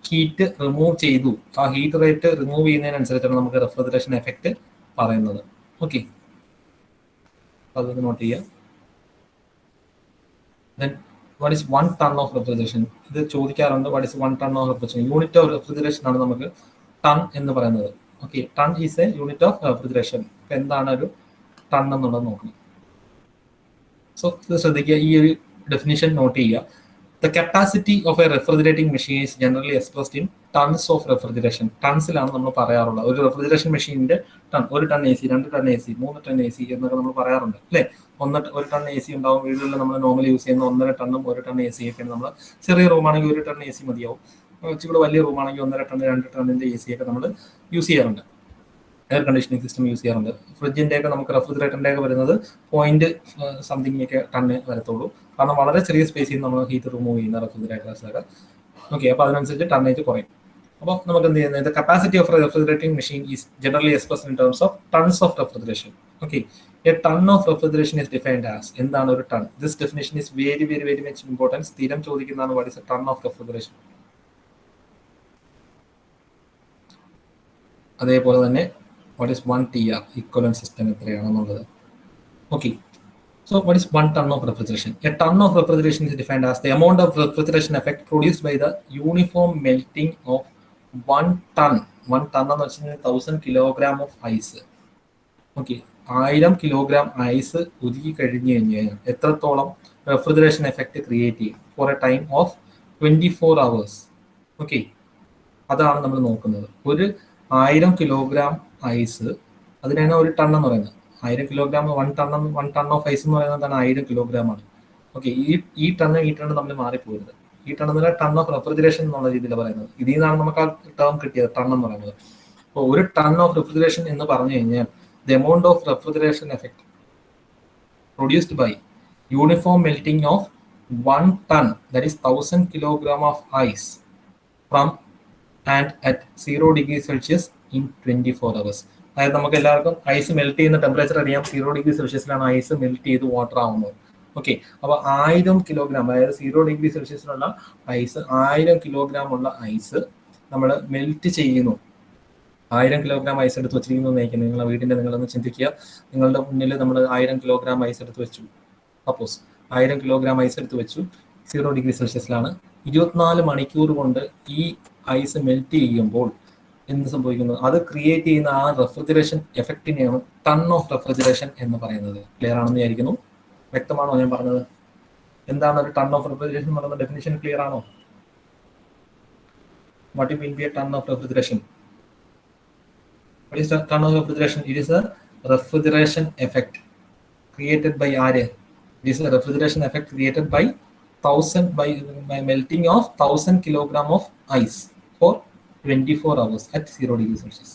heat remove ചെയ്തു, ആ ഹീറ്റ് റേറ്റ് റിമൂവ് ചെയ്യുന്നതിനനുസരിച്ചാണ് നമുക്ക് refrigeration effect പറയുന്നത്. Okay, അതൊന്ന് not ചെയ്യുക. Then what is 1 ton of refrigeration? ഇത് ചോദിക്കാറുണ്ട്. What is 1 ton of refrigeration? Unit of refrigeration ആണ് നമുക്ക് ടൺ എന്ന് പറയുന്നത്. Okay, ton is a unit of refrigeration. എന്താണ് ഒരു ടൺ എന്നുള്ളത് നോക്കണം. സോ ഇത് ശ്രദ്ധിക്കുക, ഈ ഒരു ഡെഫിനിഷൻ നോട്ട് ചെയ്യുക. The capacity of a refrigerating machine is generally expressed in tons of refrigeration. ടൺസിലാണ് നമ്മൾ പറയാറുള്ളത്. ഒരു റെഫ്രിജറേഷൻ മെഷീനിന്റെ ton, 1 ton AC, 2 ton AC, 3 ton AC എന്നൊക്കെ നമ്മൾ പറയാറുണ്ട് അല്ലേ. 1 ടൺ AC ഉണ്ടാവും. വീടുകളിൽ നമ്മൾ നോർമലി യൂസ് ചെയ്യുന്ന 1.5 ടണ്ണും 1 ടൺ AC ഒക്കെയാണ്. നമ്മൾ ചെറിയ റൂമാണെങ്കിൽ 1 ടൺ AC മതിയാവും. ഇച്ചിരി വലിയ റൂമാണെങ്കിൽ 1.5 ടൺ 2 ടണ്ണിന്റെ AC ഒക്കെ നമ്മൾ യൂസ് ചെയ്യാറുണ്ട്. എയർ കണ്ടീഷനിങ് സിസ്റ്റം യൂസ് ചെയ്യാറുണ്ട്. ഫ്രിഡ്ജിന്റെ ഒക്കെ നമുക്ക് റെഫ്രിജറേറ്ററിന്റെ ഒക്കെ വരുന്നത് 0.something ഒക്കെ ടണ്ണ് വരത്തുള്ളൂ. കാരണം വളരെ ചെറിയ സ്പേസിൽ നമ്മൾ ഹീറ്റ് റിമൂവ് ചെയ്യുന്ന റെഫ്രിജറേറ്റേഴ്സ് ഒക്കെ. ഓക്കെ, അപ്പോൾ അതിനനുസരിച്ച് ടണ്ണേജ് കുറയും. അപ്പോൾ നമുക്ക് എന്ത് ചെയ്യുന്നത്? Capacity of refrigerating machine is generally expressed in terms of tons of refrigeration. Okay, a ton of refrigeration is defined as. എന്താണ് ഒരു ton? This definition is very very very much important. സ്ഥിരം ചോദിക്കുന്നതാണ്. What is a ton of refrigeration? അതേപോലെ തന്നെ what is 1 TR equivalent system എത്രയാണെന്നുള്ളത്. Okay, so what is 1 ton of refrigeration? A ton of refrigeration is defined as the amount of refrigeration effect produced by the uniform melting of 1 ton. 1 ton എന്ന് വെച്ചാൽ 1000 kilogram of ice. Okay, 1000 kilogram ice ഉരുകി കഴിഞ്ഞു കഴിഞ്ഞാൽ എത്രത്തോളം refrigeration effect create ചെയ്യും for a time of 24 hours. Okay, അതാണ് നമ്മൾ നോക്കുന്നത്. ഒരു 1000 കിലോഗ്രാം ഐസ്, അതിനാണ് ഒരു ടൺ എന്ന് പറയുന്നത്. 1000 കിലോഗ്രാം 1 ടൺ ഓഫ് ഐസ് എന്ന് പറയുന്നത് 1000 കിലോഗ്രാം ആണ്. ഓക്കെ, ഈ ടണ്ണ് നമ്മൾ മാറിപ്പോരുത്. ഈ ടൺ എന്ന് പറഞ്ഞാൽ ടൺ ഓഫ് റെഫ്രിജറേഷൻ എന്നുള്ള രീതിയിൽ പറയുന്നത്. ഇതിൽ നിന്നാണ് നമുക്ക് ആ ടേം കിട്ടിയത്, ടൺ എന്ന് പറയുന്നത്. അപ്പോൾ ഒരു ടൺ ഓഫ് റെഫ്രിജറേഷൻ എന്ന് പറഞ്ഞു കഴിഞ്ഞാൽ the amount of refrigeration effect produced by uniform melting of 1 ton, that is 1000 kilogram of ice from and at 0 degree Celsius in 24 hours. അതായത് നമുക്ക് എല്ലാവർക്കും ഐസ് മെൽറ്റ് ചെയ്യുന്ന ടെമ്പറേച്ചർ അറിയാം. 0 ഡിഗ്രി സെൽഷ്യസിലാണ് ഐസ് മെൽറ്റ് ചെയ്ത് water ആവുന്നത്. ഓക്കെ, അപ്പോൾ 1000 kilogram, അതായത് 0 degree സെൽഷ്യസിലുള്ള ice, 1000 kilogram ഉള്ള ഐസ് നമ്മൾ മെൽറ്റ് ചെയ്യുന്നു. 1000 കിലോഗ്രാം ഐസ് എടുത്ത് വെച്ചിരിക്കുന്നു നയിക്കുന്നത്. നിങ്ങളുടെ വീടിൻ്റെ നിങ്ങളൊന്ന് ചിന്തിക്കുക. നിങ്ങളുടെ മുന്നിൽ നമ്മൾ 1000 കിലോഗ്രാം ഐസ് എടുത്ത് വെച്ചു. സപ്പോസ് 1000 കിലോഗ്രാം ഐസ് എടുത്ത് വെച്ചു. 0 ഡിഗ്രി സെൽഷ്യസിലാണ്. 24 മണിക്കൂർ കൊണ്ട് ഈ ഐസ് മെൽറ്റ് ചെയ്യുമ്പോൾ എന്ത് സംഭവിക്കുന്നു? അത് ക്രിയേറ്റ് ചെയ്യുന്ന ആ റെഫ്രിജറേഷൻ എഫക്റ്റിനെയാണ് ടൺ ഓഫ് റെഫ്രിജറേഷൻ എന്ന് പറയുന്നത്. ക്ലിയർ ആണെന്ന് വിചാരിക്കുന്നു. വ്യക്തമാണോ ഞാൻ പറഞ്ഞത്? എന്താണ് ഒരു ടൺ ഓഫ് റെഫ്രിജറേഷൻ എന്ന് പറയുന്ന ഡെഫിനിഷൻ ക്ലിയർ ആണോ? What it mean be a ton of refrigeration? What is the ton of refrigeration? It is a refrigeration effect created by air. It is a refrigeration effect created by by melting of 1000 kilogram of ice for 24 hours at 0 degree Celsius.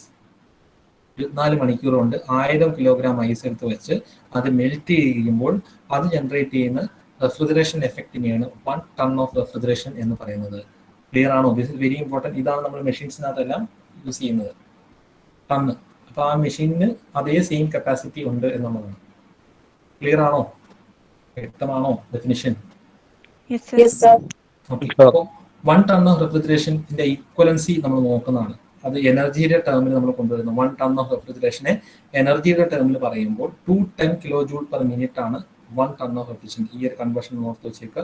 24 മണിക്കൂർ കൊണ്ട് 1000 kilogram ice എടുത്ത് വെച്ച് അത് melt ചെയ്യുമ്പോൾ അത് generate ചെയ്യുന്ന refrigeration എഫക്റ്റിനെയാണ് 1 ton of refrigeration എന്ന് പറയുന്നത്. ക്ലിയർ ആണോ? This is very important. ഇതാണ് നമ്മൾ മെഷീൻസിനകത്തെല്ലാം യൂസ് ചെയ്യുന്നത്. ടണ്ണ് അപ്പൊ ആ മെഷീനിന് അതേ സെയിം കപ്പാസിറ്റി ഉണ്ട് എന്നുള്ളതാണ്. ക്ലിയർ ആണോ? വ്യക്തമാണോ definition? Yes, sir. Yes, sir. Okay. അപ്പോൾ 1 ടൺ ഓഫ് റെഫ്രിജറേഷന്റെ ഈക്വലൻസി നമ്മൾ നോക്കുന്നതാണ്. അത് എനർജിയുടെ ടേമിൽ നമ്മൾ കൊണ്ടുവരുന്നു. 1 ടൺ ഓഫ് റെഫ്രിജറേഷനെ എനർജിയുടെ ടേമിൽ പറയുമ്പോൾ 210 കിലോ ജൂൾ പെർ മിനിറ്റ് ആണ് 1 ടൺ ഓഫ് റെഫ്രിജറേഷൻ. ഈ ഒരു കൺവേർഷൻ ഓർത്ത് വെച്ചേക്ക്.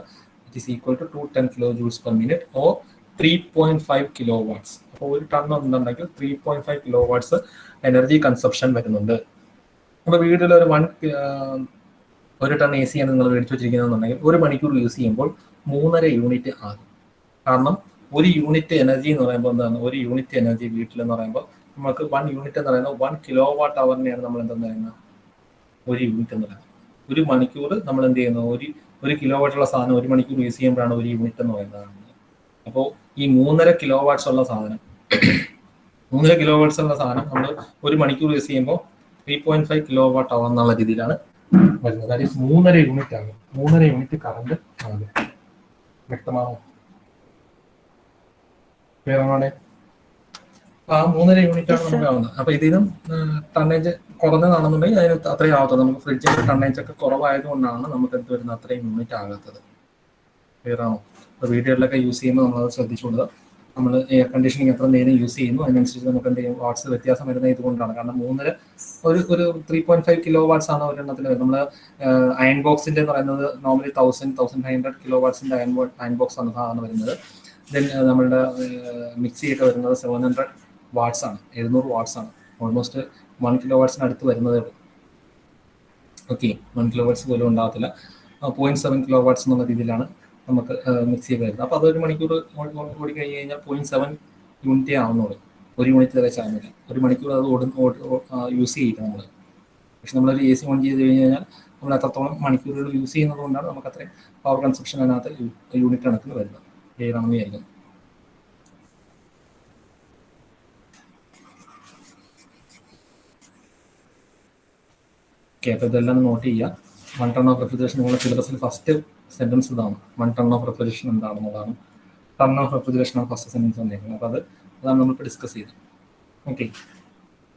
It is equal to 210 kilo joules per minute or 3.5 kilo watts. അപ്പോൾ ഒരു ടൺ ഉണ്ടെങ്കിൽ 3.5 കിലോ വാട്ട്സ് എനർജി കൺസപ്ഷൻ വരുന്നുണ്ട്. അപ്പോൾ വീട്ടിൽ ഒരു ടൺ AC ആണ് നിങ്ങൾ മേടിച്ചു വെച്ചിരിക്കുന്നതെന്നുണ്ടെങ്കിൽ 1 മണിക്കൂർ യൂസ് ചെയ്യുമ്പോൾ 3.5 യൂണിറ്റ് ആകും. കാരണം ഒരു യൂണിറ്റ് എനർജി എന്ന് പറയുമ്പോൾ എന്താണ്? ഒരു യൂണിറ്റ് എനർജി വീട്ടിൽ എന്ന് പറയുമ്പോൾ നമുക്ക് 1 യൂണിറ്റ് എന്ന് പറയുന്നത് 1 കിലോ വാട്ട് അവറിനെയാണ് നമ്മൾ എന്തെന്ന് പറയുന്നത്? ഒരു യൂണിറ്റ് എന്ന് പറയുന്നത്. ഒരു മണിക്കൂർ നമ്മൾ എന്ത് ചെയ്യുന്നു? ഒരു കിലോ വാട്ടുള്ള സാധനം 1 മണിക്കൂർ യൂസ് ചെയ്യുമ്പോഴാണ് ഒരു യൂണിറ്റ് എന്ന് പറയുന്നത്. അപ്പോൾ ഈ 3.5 കിലോ വാട്ട്സ് ഉള്ള സാധനം 3.5 കിലോ വാട്ട്സ് ഉള്ള സാധനം നമ്മൾ 1 മണിക്കൂർ യൂസ് ചെയ്യുമ്പോൾ 3.5 കിലോ വാട്ട് അവർ എന്നുള്ള രീതിയിലാണ് വരുന്നത്. ദാറ്റ് ഈസ് 3.5 യൂണിറ്റ് ആകും. 3.5 യൂണിറ്റ് കറണ്ട് ആണ്. വ്യക്തമാണോ? വേറെ ആ 3.5 യൂണിറ്റ് ആണ് നമുക്ക് ആവുന്നത്. അപ്പൊ ഇതിനും ടണ്ണേജ് കുറഞ്ഞതാണെന്നുണ്ടെങ്കിൽ അതിന് അത്രയും ആവത്തത്. നമുക്ക് ഫ്രിഡ്ജിന്റെ ടണ്ണേജ് ഒക്കെ കുറവായതുകൊണ്ടാണ് നമുക്ക് എന്ത് വരുന്നത്? അത്രയും യൂണിറ്റ് ആകാത്തത്. ക്ലിയർ ആണോ? അപ്പോൾ വീടുകളിലൊക്കെ യൂസ് ചെയ്യുമ്പോൾ നമ്മളത് ശ്രദ്ധിച്ചുകൊള്ളുക. നമ്മൾ എയർ കണ്ടീഷനിങ് എത്ര നേരം യൂസ് ചെയ്യുന്നു അതിനനുസരിച്ച് നമുക്ക് എന്ത് ചെയ്യും? വാട്ട്സ് വ്യത്യാസം വരുന്നത് ഇതുകൊണ്ടാണ്. കാരണം 3.5 കിലോ വാട്ട്സ് ആണ് ഒരെണ്ണത്തിന് വരുന്നത്. നമ്മൾ അയൺ ബോക്സിന്റെ എന്ന് പറയുന്നത് നോർമലി 1500 കിലോ വാട്ട്സിന്റെ അയൺ ബോക്സ് ആണ് സാധാരണ വരുന്നത്. ദെൻ നമ്മളുടെ മിക്സിയൊക്കെ വരുന്നത് 700 വാട്ട്സ് ആണ്, 700 വാട്ട്സ് ആണ്. ഓൾമോസ്റ്റ് 1 കിലോ വാട്ട്സിന് അടുത്ത് വരുന്നതേ ഉള്ളൂ. ഓക്കെ, 1 കിലോ വാട്ട്സ് പോലും ഉണ്ടാകത്തില്ല. 0.7 കിലോ വാട്ട്സ് എന്നുള്ള രീതിയിലാണ് നമുക്ക് മിക്സിയൊക്കെ വരുന്നത്. അപ്പോൾ അതൊരു മണിക്കൂർ ഓടി കഴിഞ്ഞ് കഴിഞ്ഞാൽ 0.7 യൂണിറ്റേ ആവുന്നുള്ളൂ. 1 യൂണിറ്റ് തികച്ച് ആവുന്നില്ല. 1 മണിക്കൂർ അത് യൂസ് ചെയ്യില്ല നമ്മൾ. പക്ഷെ നമ്മളൊരു AC ഓൺ ചെയ്ത് കഴിഞ്ഞ് കഴിഞ്ഞാൽ നമ്മൾ എത്രത്തോളം മണിക്കൂറുകൾ യൂസ് ചെയ്യുന്നത് കൊണ്ടാണ് നമുക്ക് അത്രയും പവർ കൺസപ്ഷൻ അതിനകത്ത് യൂണിറ്റ് കണക്കിന് വരുന്നത്. ക്ലിയറാണെന്ന് വിചാരിക്കുന്നു. ഓക്കെ, അപ്പോൾ ഇതെല്ലാം നോട്ട് ചെയ്യുക. 1 ടൺ ഓഫ് റെഫ്രിജറേഷൻ നിങ്ങളുടെ സിലബസിൽ ഫസ്റ്റ് സെന്റൻസ് ഇതാണ്. 1 ടൺ ഓഫ് റെഫ്രിജറേഷൻ എന്താണെന്നുള്ളതാണ്. ടൺ ഓഫ് റെഫ്രിജറേഷൻ ആണ് ഫസ്റ്റ് സെന്റൻസ് വന്നേക്കുന്നത്. അപ്പോൾ അതാണ് നമ്മളിപ്പോൾ ഡിസ്കസ് ചെയ്തത്. ഓക്കെ,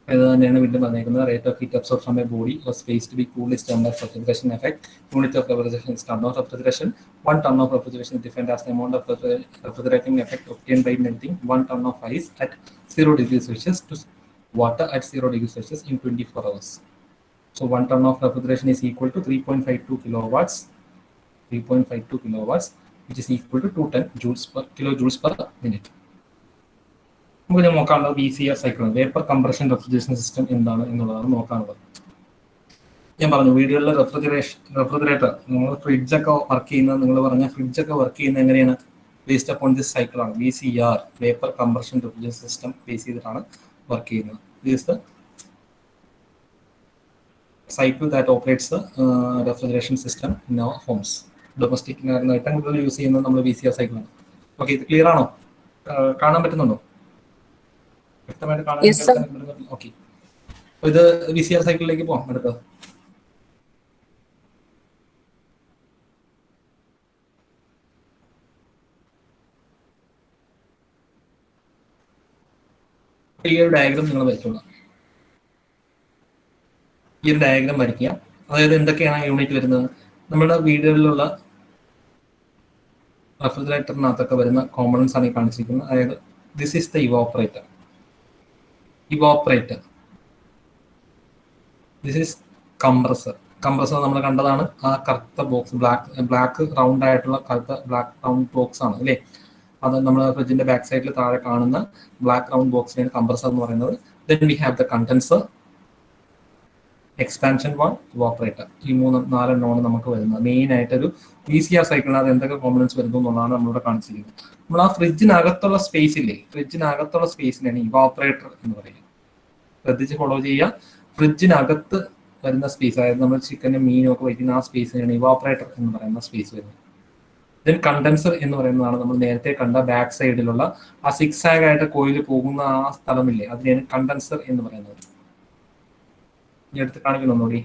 ഇത് തന്നെയാണ് വീണ്ടും പറഞ്ഞേക്കുന്നത്. Rate of heat absorb from a body or space to be cooled is termed as refrigeration effect. Unit of refrigeration is ton of refrigeration. 1 ton of refrigeration is defined as the amount of refrigerating effect obtained by melting 1 ton of ice at 0 degrees Celsius to water at 0 degrees Celsius in 24 hours. So 1 ton of refrigeration is equal to 3.52 kilowatts, 3.52 kilowatts, which is equal to 210 kilojoules per minute. നമുക്ക് നോക്കാനുള്ളത് VCR cycle, vapour compression refrigeration system എന്താണ് എന്നുള്ളതാണ് നോക്കാനുള്ളത്. ഞാൻ പറഞ്ഞു വീടുകളിലെ refrigerator നിങ്ങൾ ഫ്രിഡ്ജൊക്കെ work ചെയ്യുന്നത്, നിങ്ങൾ പറഞ്ഞ ഫ്രിഡ്ജൊക്കെ വർക്ക് ചെയ്യുന്നത് എങ്ങനെയാണ്? ബേസ്ഡ് അപ്പോൺ ദിസ് സൈക്കിളാണ്. VCR, vapour compression refrigeration system base ചെയ്തിട്ടാണ് വർക്ക് ചെയ്യുന്നത്. This the cycle that operates refrigeration system in our homes. Domestic ഏറ്റവും കൂടുതൽ യൂസ് ചെയ്യുന്നത് നമ്മൾ VCR സൈക്കിളാണ്. ഓക്കെ, ഇത് ക്ലിയർ ആണോ? കാണാൻ പറ്റുന്നുണ്ടോ? വ്യക്തമായിട്ട് കാണാൻ പറ്റുന്നുണ്ടോ? ഓക്കെ, ഇത് VCR സൈക്കിളിലേക്ക് പോകാം. അടുത്തത് ഈ ഒരു ഡയഗ്രാം നിങ്ങൾ വരയ്ക്കുക. ഈ ഒരു ഡയഗ്രാം വരയ്ക്കുക. അതായത് എന്തൊക്കെയാണ് യൂണിറ്റ് വരുന്നത്? നമ്മുടെ വീടുകളിലുള്ള റെഫ്രിജറേറ്ററിനകത്തൊക്കെ വരുന്ന കോമ്പണൻസ് ആണ് ഈ കാണിച്ചിരിക്കുന്നത്. അതായത് this is the evaporator. This is compressor. നമ്മൾ കണ്ടതാണ് ആ കറുത്ത ബോക്സ്, ബ്ലാക്ക് റൗണ്ട് ആയിട്ടുള്ള ബ്ലാക്ക് റൗണ്ട് ബോക്സ് ആണ് അല്ലേ? അത് നമ്മൾ ഫ്രിഡ്ജിന്റെ ബാക്ക് സൈഡിൽ താഴെ കാണുന്ന ബ്ലാക്ക് റൗണ്ട് ബോക്സിനെയാണ് കംപ്രസർ എന്ന് പറയുന്നത്. Then we have the condenser, expansion valve, evaporator. ഈ 4 നമുക്ക് വരുന്നത്. മെയിൻ ആയിട്ടൊരു VCR സൈക്കിളിനകത്ത് എന്തൊക്കെ കോമ്പണൻസ് വരുന്നു എന്നുള്ളതാണ് നമ്മളിവിടെ കാണിച്ചിരിക്കുന്നത്. നമ്മൾ ആ ഫ്രിഡ്ജിനകത്തുള്ള സ്പേസ് ഇല്ലേ, ഫ്രിഡ്ജിനകത്തുള്ള സ്പേസിനാണ് ഇവോപ്പറേറ്റർ എന്ന് പറയുന്നത്. ശ്രദ്ധിച്ച് ഫോളോ ചെയ്യുക. ഫ്രിഡ്ജിനകത്ത് വരുന്ന സ്പേസ്, അതായത് നമ്മൾ ചിക്കനും മീനും ഒക്കെ വയ്ക്കുന്ന ആ സ്പേസിനാണ് ഇവോപ്പറേറ്റർ എന്ന് പറയുന്ന സ്പേസ് വരുന്നത്. ദെൻ കണ്ടൻസർ എന്ന് പറയുന്നതാണ് നമ്മൾ നേരത്തെ കണ്ട ബാക്ക് സൈഡിലുള്ള ആ 6 ആയിട്ട് കോയിൽ പോകുന്ന ആ സ്ഥലമില്ലേ, അതിനെയാണ് കണ്ടൻസർ എന്ന് പറയുന്നത്. ഇനി എടുത്ത് കാണിക്കുന്നുണ്ടോടി?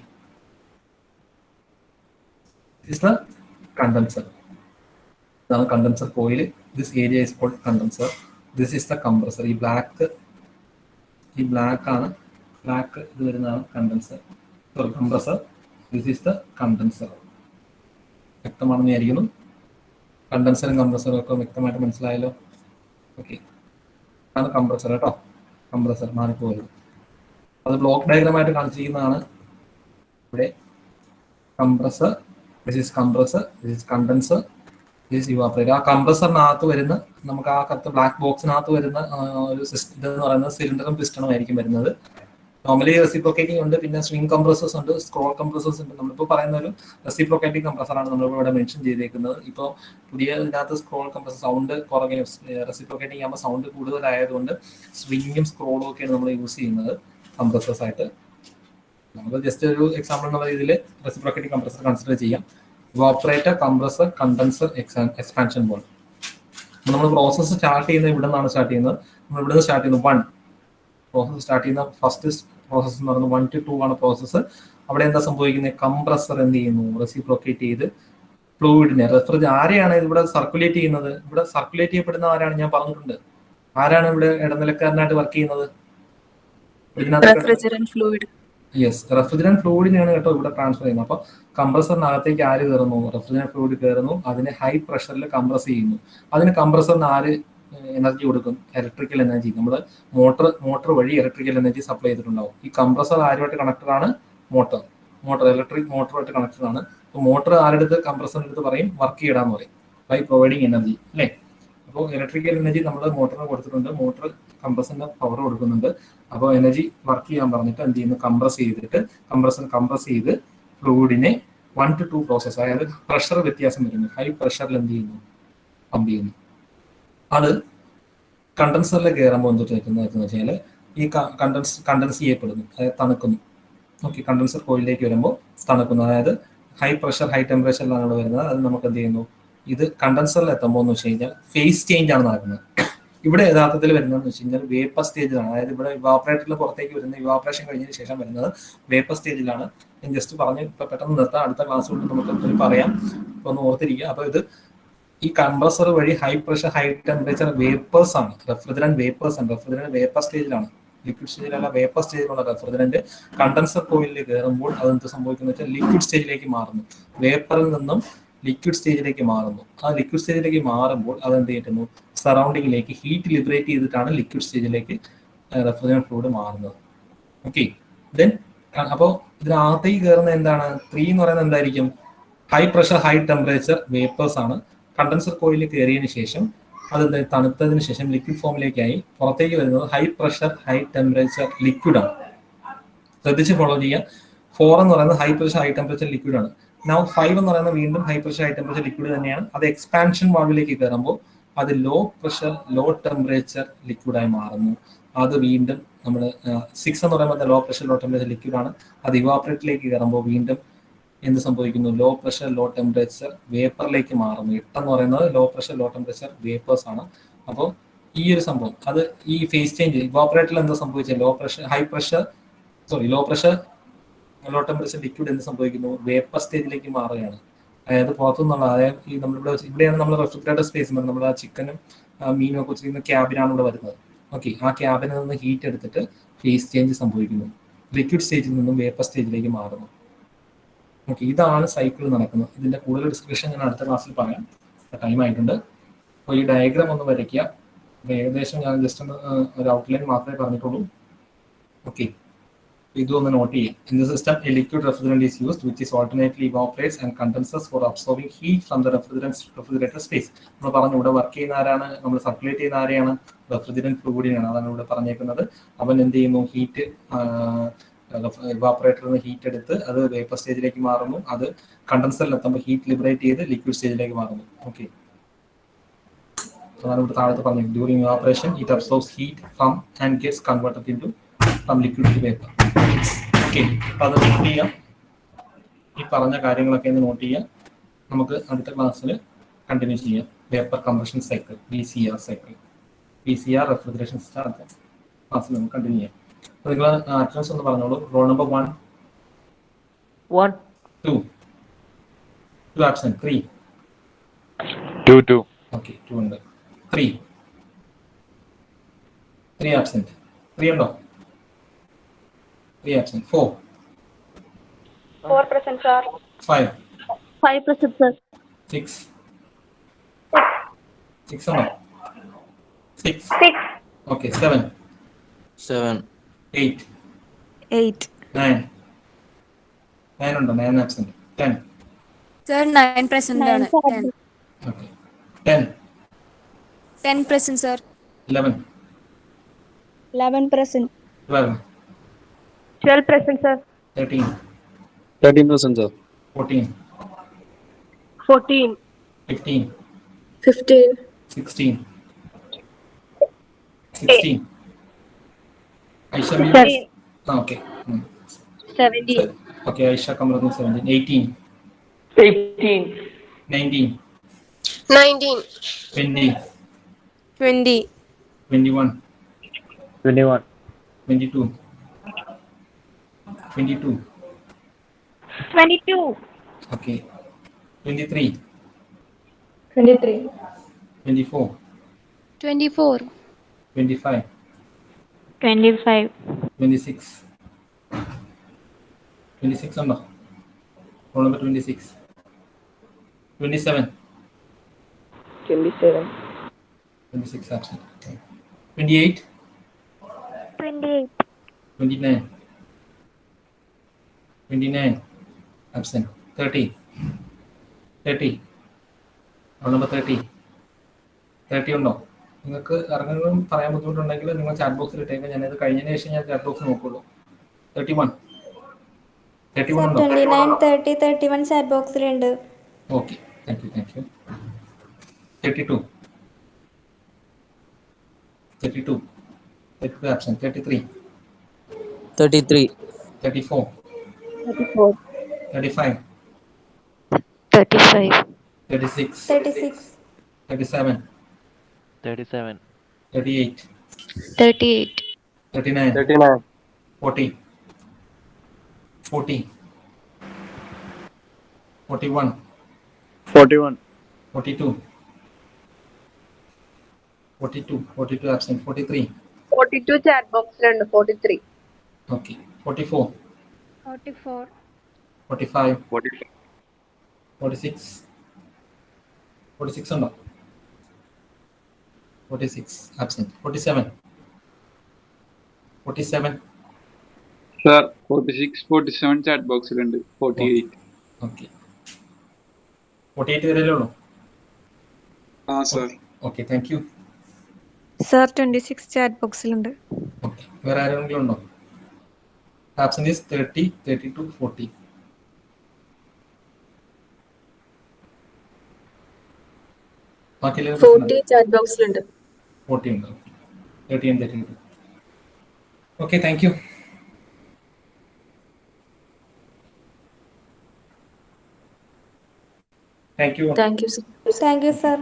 കണ്ടൻസർ, ഇതാണ് condenser coil. This area is cold condenser. This is the compressor. ഈ ബ്ലാക്ക് ആണ് ബ്ലാക്ക് ഇത് വരുന്നതാണ് condenser, sorry compressor. This is the condenser. വ്യക്തമാണെന്ന് വിചാരിക്കുന്നു. കണ്ടൻസറും കംപ്രസറും ഒക്കെ വ്യക്തമായിട്ട് മനസ്സിലായല്ലോ. ഓക്കെ, ആണ് കംപ്രസർ കേട്ടോ. കംപ്രസർ മാറിപ്പോയത് അത് ബ്ലോക്ക് ഡയഗ്രമായിട്ട് കാണിച്ചിരിക്കുന്നതാണ്. ഇവിടെ compressor, this is compressor, this is condenser, this is evaporator. ആ കംപ്രസറിനകത്ത് വരുന്ന നമുക്ക് ആ കത്ത് ബ്ലാക്ക് ബോക്സിനകത്ത് വരുന്ന ഒരു സിസ്റ്റം ഇതെന്ന് പറയുന്നത് സിലിണ്ടറും പിസ്റ്റണും ആയിരിക്കും വരുന്നത്. നോർമലി റെസിപ്രോക്കേറ്റിംഗ് ഉണ്ട്, പിന്നെ സ്വിംഗ് കംപ്രസേഴ്സ് ഉണ്ട്, സ്ക്രോൾ കംപ്രസേഴ്സ് ഉണ്ട്. നമ്മളിപ്പോൾ പറയുന്ന ഒരു റെസിപ്രോക്കേറ്റിംഗ് കംപ്രസറാണ് നമ്മളിപ്പോൾ ഇവിടെ മെൻഷൻ ചെയ്തേക്കുന്നത്. ഇപ്പോൾ പുതിയ ഇതിനകത്ത് സ്ക്രോൾ കംപ്രസർ സൗണ്ട് കുറഞ്ഞ റെസിപ്രോക്കേറ്റിംഗ് ആകുമ്പോൾ സൗണ്ട് കൂടുതലായതുകൊണ്ട് സ്വിങ്ങും സ്ക്രോളും ഒക്കെയാണ് നമ്മൾ യൂസ് ചെയ്യുന്നത് കംപ്രസേഴ്സ് ആയിട്ട്. നമുക്ക് ജസ്റ്റ് ഒരു എക്സാമ്പിൾ എന്നുള്ള രീതിയിൽ റെസിപ്രോക്കേറ്റിംഗ് കംപ്രസർ കൺസിഡർ ചെയ്യാം. Evaporator, compressor, condenser, expansion ball. നമ്മൾ പ്രോസസ്സ് സ്റ്റാർട്ട് ചെയ്യുന്നത് ഇവിടെ നിന്നാണ് സ്റ്റാർട്ട് ചെയ്യുന്നത്. നമ്മൾ ഇവിടെ നിന്ന് സ്റ്റാർട്ട് ചെയ്യുന്നത് 1 പ്രോസസ്സ് സ്റ്റാർട്ട് ചെയ്യുന്ന ഫസ്റ്റ് പ്രോസസ്സ് എന്ന് പറയുന്നത് 1 to 2 ആണ് പ്രോസസ്സ്. അവിടെ എന്താ സംഭവിക്കുന്നത്? കംപ്രസർ എന്ത് ചെയ്യുന്നു? റെസിപ്രോക്കേറ്റ് ചെയ്ത് ഫ്ലൂയിഡിനെ ആരെയാണ് ഇവിടെ സർക്കുലേറ്റ് ചെയ്യുന്നത്? ഇവിടെ സർക്കുലേറ്റ് ചെയ്യപ്പെടുന്ന ആരാണ്? ഞാൻ പറഞ്ഞിട്ടുണ്ട്. ആരാണ് ഇവിടെ ഇടനിലക്കാരനായിട്ട് വർക്ക് ചെയ്യുന്നത്? Refrigerant fluid. യെസ്, റെഫ്രിജറന്റ് ഫ്ലൂയിഡിനെയാണ് കേട്ടോ ഇവിടെ ട്രാൻസ്ഫർ ചെയ്യുന്നത്. അപ്പോൾ കംപ്രസറിനകത്തേക്ക് ആര് കയറുന്നു? റെഫ്രിജറന്റ് ഫ്ലൂയിഡ് കയറുന്നു. അതിനെ ഹൈ പ്രഷറിൽ കംപ്രസ് ചെയ്യുന്നു. അതിന് കംപ്രസറിന് ആര് എനർജി കൊടുക്കും? Electrical energy. നമ്മൾ മോട്ടർ വഴി ഇലക്ട്രിക്കൽ എനർജി സപ്ലൈ ചെയ്തിട്ടുണ്ടാവും. ഈ കംപ്രസർ ആരുമായിട്ട് കണക്റ്റഡ് ആണ്? മോട്ടർ ഇലക്ട്രിക് മോട്ടറുമായിട്ട് കണക്റ്റഡ് ആണ്. അപ്പോൾ മോട്ടർ ആരുടെ കംപ്രസറിന്റെ അടുത്ത് പറയും വർക്ക് ചെയ്യടാന്ന് പറയും, ബൈ പ്രൊവൈഡിങ് എനർജി അല്ലേ. അപ്പോൾ ഇലക്ട്രിക്കൽ എനർജി നമ്മൾ മോട്ടറിന് കൊടുത്തിട്ടുണ്ട്, മോട്ടർ കംപ്രസറിന് പവർ കൊടുക്കുന്നുണ്ട്. അപ്പോൾ എനർജി വർക്ക് ചെയ്യാൻ പറഞ്ഞിട്ട് എന്ത് ചെയ്യുന്നു? കംപ്രസ് ചെയ്തിട്ട് കംപ്രസ് ചെയ്ത് ഫ്ലൂയിഡിനെ 1 to 2 പ്രോസസ്, അതായത് പ്രഷർ വ്യത്യാസം വരുന്നു. ഹൈ പ്രഷറിൽ എന്ത് ചെയ്യുന്നു? പമ്പ് ചെയ്യുന്നു. അത് കണ്ടൻസറിൽ കയറുമ്പോൾ എന്തൊട്ട് വെക്കുന്നത് വെച്ചാൽ ഈ കണ്ടൻസ് ചെയ്യപ്പെടുന്നു, അതായത് തണുക്കുന്നു. ഓക്കെ, കണ്ടൻസർ കോയിലേക്ക് വരുമ്പോൾ തണുക്കുന്നു. അതായത് ഹൈ പ്രഷർ ഹൈ ടെമ്പറേച്ചറിലാണ് ഇവിടെ വരുന്നത്. അത് നമുക്ക് എന്ത് ചെയ്യുന്നു? ഇത് കണ്ടൻസറിൽ എത്തുമ്പോൾ എന്ന് വെച്ച് കഴിഞ്ഞാൽ ഫേസ് ചേഞ്ച് ആണ് നടക്കുന്നത്. ഇവിടെ യഥാർത്ഥത്തിൽ വരുന്നതെന്ന് വെച്ച് കഴിഞ്ഞാൽ വേപ്പർ സ്റ്റേജിലാണ്. അതായത് ഇവിടെ ഇവാപ്പറേറ്ററിൽ പുറത്തേക്ക് വരുന്ന ഇവാപ്പറേഷൻ കഴിഞ്ഞതിന് ശേഷം വരുന്നത് വേപ്പർ സ്റ്റേജിലാണ്. ഞാൻ ജസ്റ്റ് പറഞ്ഞ് ഇപ്പൊ പെട്ടെന്ന് നിർത്താം, അടുത്ത ക്ലാസ് കൊണ്ട് നമുക്ക് പറയാം, ഇപ്പൊ ഒന്ന് ഓർത്തിരിക്കുക. അപ്പൊ ഇത് ഈ കംപ്രസർ വഴി high pressure high temperature vapours ആണ്, റെഫ്രിജറന്റ് വേപ്പേഴ്സ് ആണ്. റെഫ്രിജറന്റ് വേപ്പർ സ്റ്റേജിലാണ്, ലിക്വിഡ് സ്റ്റേജിലല്ല വേപ്പർ സ്റ്റേജിലുള്ള റെഫ്രിജറന്റ് കണ്ടൻസർ കോയിലിൽ കയറുമ്പോൾ അതെന്ത് സംഭവിക്കുന്നത് വെച്ചാൽ ലിക്വിഡ് സ്റ്റേജിലേക്ക് മാറുന്നു. വേപ്പറിൽ നിന്നും ലിക്വിഡ് സ്റ്റേജിലേക്ക് മാറുന്നു. ആ ലിക്വിഡ് സ്റ്റേജിലേക്ക് മാറുമ്പോൾ അതെന്ത് ചെയ്യുന്നു? സറൗണ്ടിങ്ങിലേക്ക് ഹീറ്റ് ലിബറേറ്റ് ചെയ്തിട്ടാണ് ലിക്വിഡ് സ്റ്റേജിലേക്ക് റെഫ്രിജറന്റ് ഫ്ലൂയിഡ് മാറുന്നത്. ഓക്കെ, ദെൻ അപ്പോൾ ഇതിനകത്തേക്ക് കയറുന്ന എന്താണ്? 3 എന്ന് പറയുന്നത് എന്തായിരിക്കും? High pressure high temperature vapours ആണ്. കണ്ടൻസർ കോയിലിൽ കയറിയതിന് ശേഷം അത് തണുത്തതിന് ശേഷം ലിക്വിഡ് ഫോമിലേക്കായി പുറത്തേക്ക് വരുന്നത് high pressure high temperature liquid ആണ്. ശ്രദ്ധിച്ച് ഫോളോ ചെയ്യുക. 4 എന്ന് പറയുന്നത് high pressure high temperature liquid ആണ്. നൗ 5 എന്ന് പറയുന്നത് വീണ്ടും high pressure high temperature liquid തന്നെയാണ്. അത് എക്സ്പാൻഷൻ വാൾവിലേക്ക് കയറുമ്പോൾ അത് ലോ പ്രഷർ ലോ ടെമ്പറേച്ചർ ലിക്വിഡായി മാറുന്നു. അത് വീണ്ടും നമ്മൾ 6 എന്ന് പറയുമ്പോൾ low pressure low temperature liquid ആണ്. അത് ഇവാപ്പറേറ്ററിലേക്ക് കയറുമ്പോൾ വീണ്ടും എന്ത് സംഭവിക്കുന്നു? ലോ പ്രഷർ ലോ ടെമ്പറേച്ചർ വേപ്പറിലേക്ക് മാറുന്നു. 8 എന്ന് പറയുന്നത് low pressure low temperature vapours ആണ്. അപ്പോൾ ഈ ഒരു സംഭവം അത് ഈ ഫേസ് ചേഞ്ച് ഇവാപ്പറേറ്ററിൽ എന്താ സംഭവിച്ചത്? Low pressure low temperature liquid എന്ത് സംഭവിക്കുന്നു? വേപ്പർ സ്റ്റേജിലേക്ക് മാറുകയാണ്. അതായത് പുറത്തുനിന്നുള്ള, അതായത് ഈ ഇവിടെയാണ് നമ്മൾ റെഫ്രിജറേറ്റർ സ്പേസ് നമ്മൾ ആ ചിക്കനും മീനും ഒക്കെ വെച്ചിരിക്കുന്ന ക്യാബിനാണ് ഇവിടെ വരുന്നത്. ഓക്കെ, ആ ക്യാബിനിൽ നിന്ന് ഹീറ്റ് എടുത്തിട്ട് ഫേസ് ചേഞ്ച് സംഭവിക്കുന്നു. ലിക്വിഡ് സ്റ്റേജിൽ നിന്നും വേപ്പർ സ്റ്റേജിലേക്ക് മാറുന്നു. ഓക്കെ, ഇതാണ് സൈക്കിൾ നടക്കുന്നത്. ഇതിന്റെ കൂടുതൽ ഡിസ്ക്രിപ്ഷൻ ഞാൻ അടുത്ത ക്ലാസ്സിൽ പറയാം, ടൈം ആയിട്ടുണ്ട്. അപ്പോൾ ഈ ഡയഗ്രാം ഒന്ന് വരയ്ക്കുക. ഏകദേശം ഞാൻ ജസ്റ്റ് ഒന്ന് ഒരു ഔട്ട്ലൈൻ മാത്രമേ പറഞ്ഞിട്ടുള്ളൂ. ഓക്കെ, ഇതൊന്ന് നോട്ട് ചെയ്യാം. In the system a liquid refrigerant is used which is alternately evaporates and condenses for absorbing heat from the refrigerator space. നമ്മൾ പറഞ്ഞു ഇവിടെ വർക്ക് ചെയ്യുന്ന ആരാണ്? നമ്മൾ സർക്കുലേറ്റ് ചെയ്യുന്ന ആരെയാണ്? റെഫ്രിജറന്റ് ഫ്ലൂയിഡിനാണ്. അതാണ് ഇവിടെ പറഞ്ഞേക്കുന്നത്. അവൻ എന്ത് ചെയ്യുന്നു? ഹീറ്റ് ഇവാപ്പറേറ്ററിൽ നിന്ന് ഹീറ്റ് എടുത്ത് അത് വേപ്പർ സ്റ്റേജിലേക്ക് മാറുന്നു. അത് കണ്ടൻസറിൽ എത്തുമ്പോൾ ഹീറ്റ് ലിബറേറ്റ് ചെയ്ത് ലിക്വിഡ് സ്റ്റേജിലേക്ക് മാറുന്നു. ഓക്കെ, അതാണ് ഇവിടെ താഴത്ത് പറഞ്ഞത്. During evaporation it absorbs heat from and gets converted into from liquid to vapour. Okay, അത് നോട്ട് ചെയ്യാം. ഈ പറഞ്ഞ കാര്യങ്ങളൊക്കെ ഒന്ന് നോട്ട് ചെയ്യാം. നമുക്ക് അടുത്ത ക്ലാസ്സിൽ കണ്ടിന്യൂ ചെയ്യാം. Vapour compression cycle, VCR cycle, VCR refrigeration system അടുത്ത ക്ലാസ്സിൽ നമുക്ക് കണ്ടിന്യൂ ചെയ്യാം. നിങ്ങൾ അറ്റൻഡൻസ് ഒന്ന് പറഞ്ഞോളൂ. റോൾ നമ്പർ 1 2 ആബ്സെന്റ് 3 2 ഓക്കെ 2 ഉണ്ട്. 3 ആബ്സെന്റ് 3 ഉണ്ടോ? 3 absent. 4. 4 present, sir. 5. 5 present, sir. 6. 6 or no? 6. 6. Okay. 7. 7. 8. 8. 9. 9 undo. 9 absent. 10. Sir, 9 present. 9, sir. 10. Okay. 10. 10 present, sir. 11. 11 present. 12. 12 present, sir. 13. 13%, sir. 14. 14. 15. 15. 16. 16. Aisha, you 17. okay. 17. Okay, Aisha Kamradin 17. 18. 18. 19. 19. 20. 20. 21. 21. 22. 22. 22. Okay. 23. 23. 24. 24. 25. 25. 26. 26 undo. Roll number 26. 27. 27. 26 absent. Okay. 28. 28. 29. 29 absent. 30. 30. Roll number 30. 30 ഉണ്ടോ? നിങ്ങൾക്ക് ഇറങ്ങുന്നതും പറയാൻ ബുദ്ധിമുട്ടുണ്ടെങ്കിൽ നിങ്ങൾ chat ബോക്സിൽ ഇട്ടേക്കാം. ഞാനത് കഴിഞ്ഞതിന് ശേഷം ഞാൻ ചാറ്റ് ബോക്സ് നോക്കുള്ളൂ. 31. 31 ഉണ്ടോ? 29, 30, 31 chat boxിലുണ്ട്. Okay. Thank U. 32. 32. 32 absent. 33. 33. 34. 34. 35. 35. 36. 36. 37. 37. 38. 38. 39. 39. 40. 40. 41. 41. 42. 42. 42 absent. 43. 42 chat boxിലുണ്ട്. 43. Okay. 44. 44. 45. 46. 46 ഉണ്ടോ? 46 absent. 47. 47. Sir, 46, 47 chat boxിലുണ്ട്. 48. Okay. 48 വരെയല്ലേ ഉള്ളൂ? Sir. Okay. Thank you. Sir, 26 chat boxിലുണ്ട്. ഓക്കെ. വേറെ ആരെങ്കിലും ഉണ്ടോ? Absent is 30, 32, 40. ബാക്കി 40 chat boxിലുണ്ട്. 40 ഉണ്ട്. 30 and 32. Okay. Thank U. Thank you. Thank you, sir. Thank you, sir.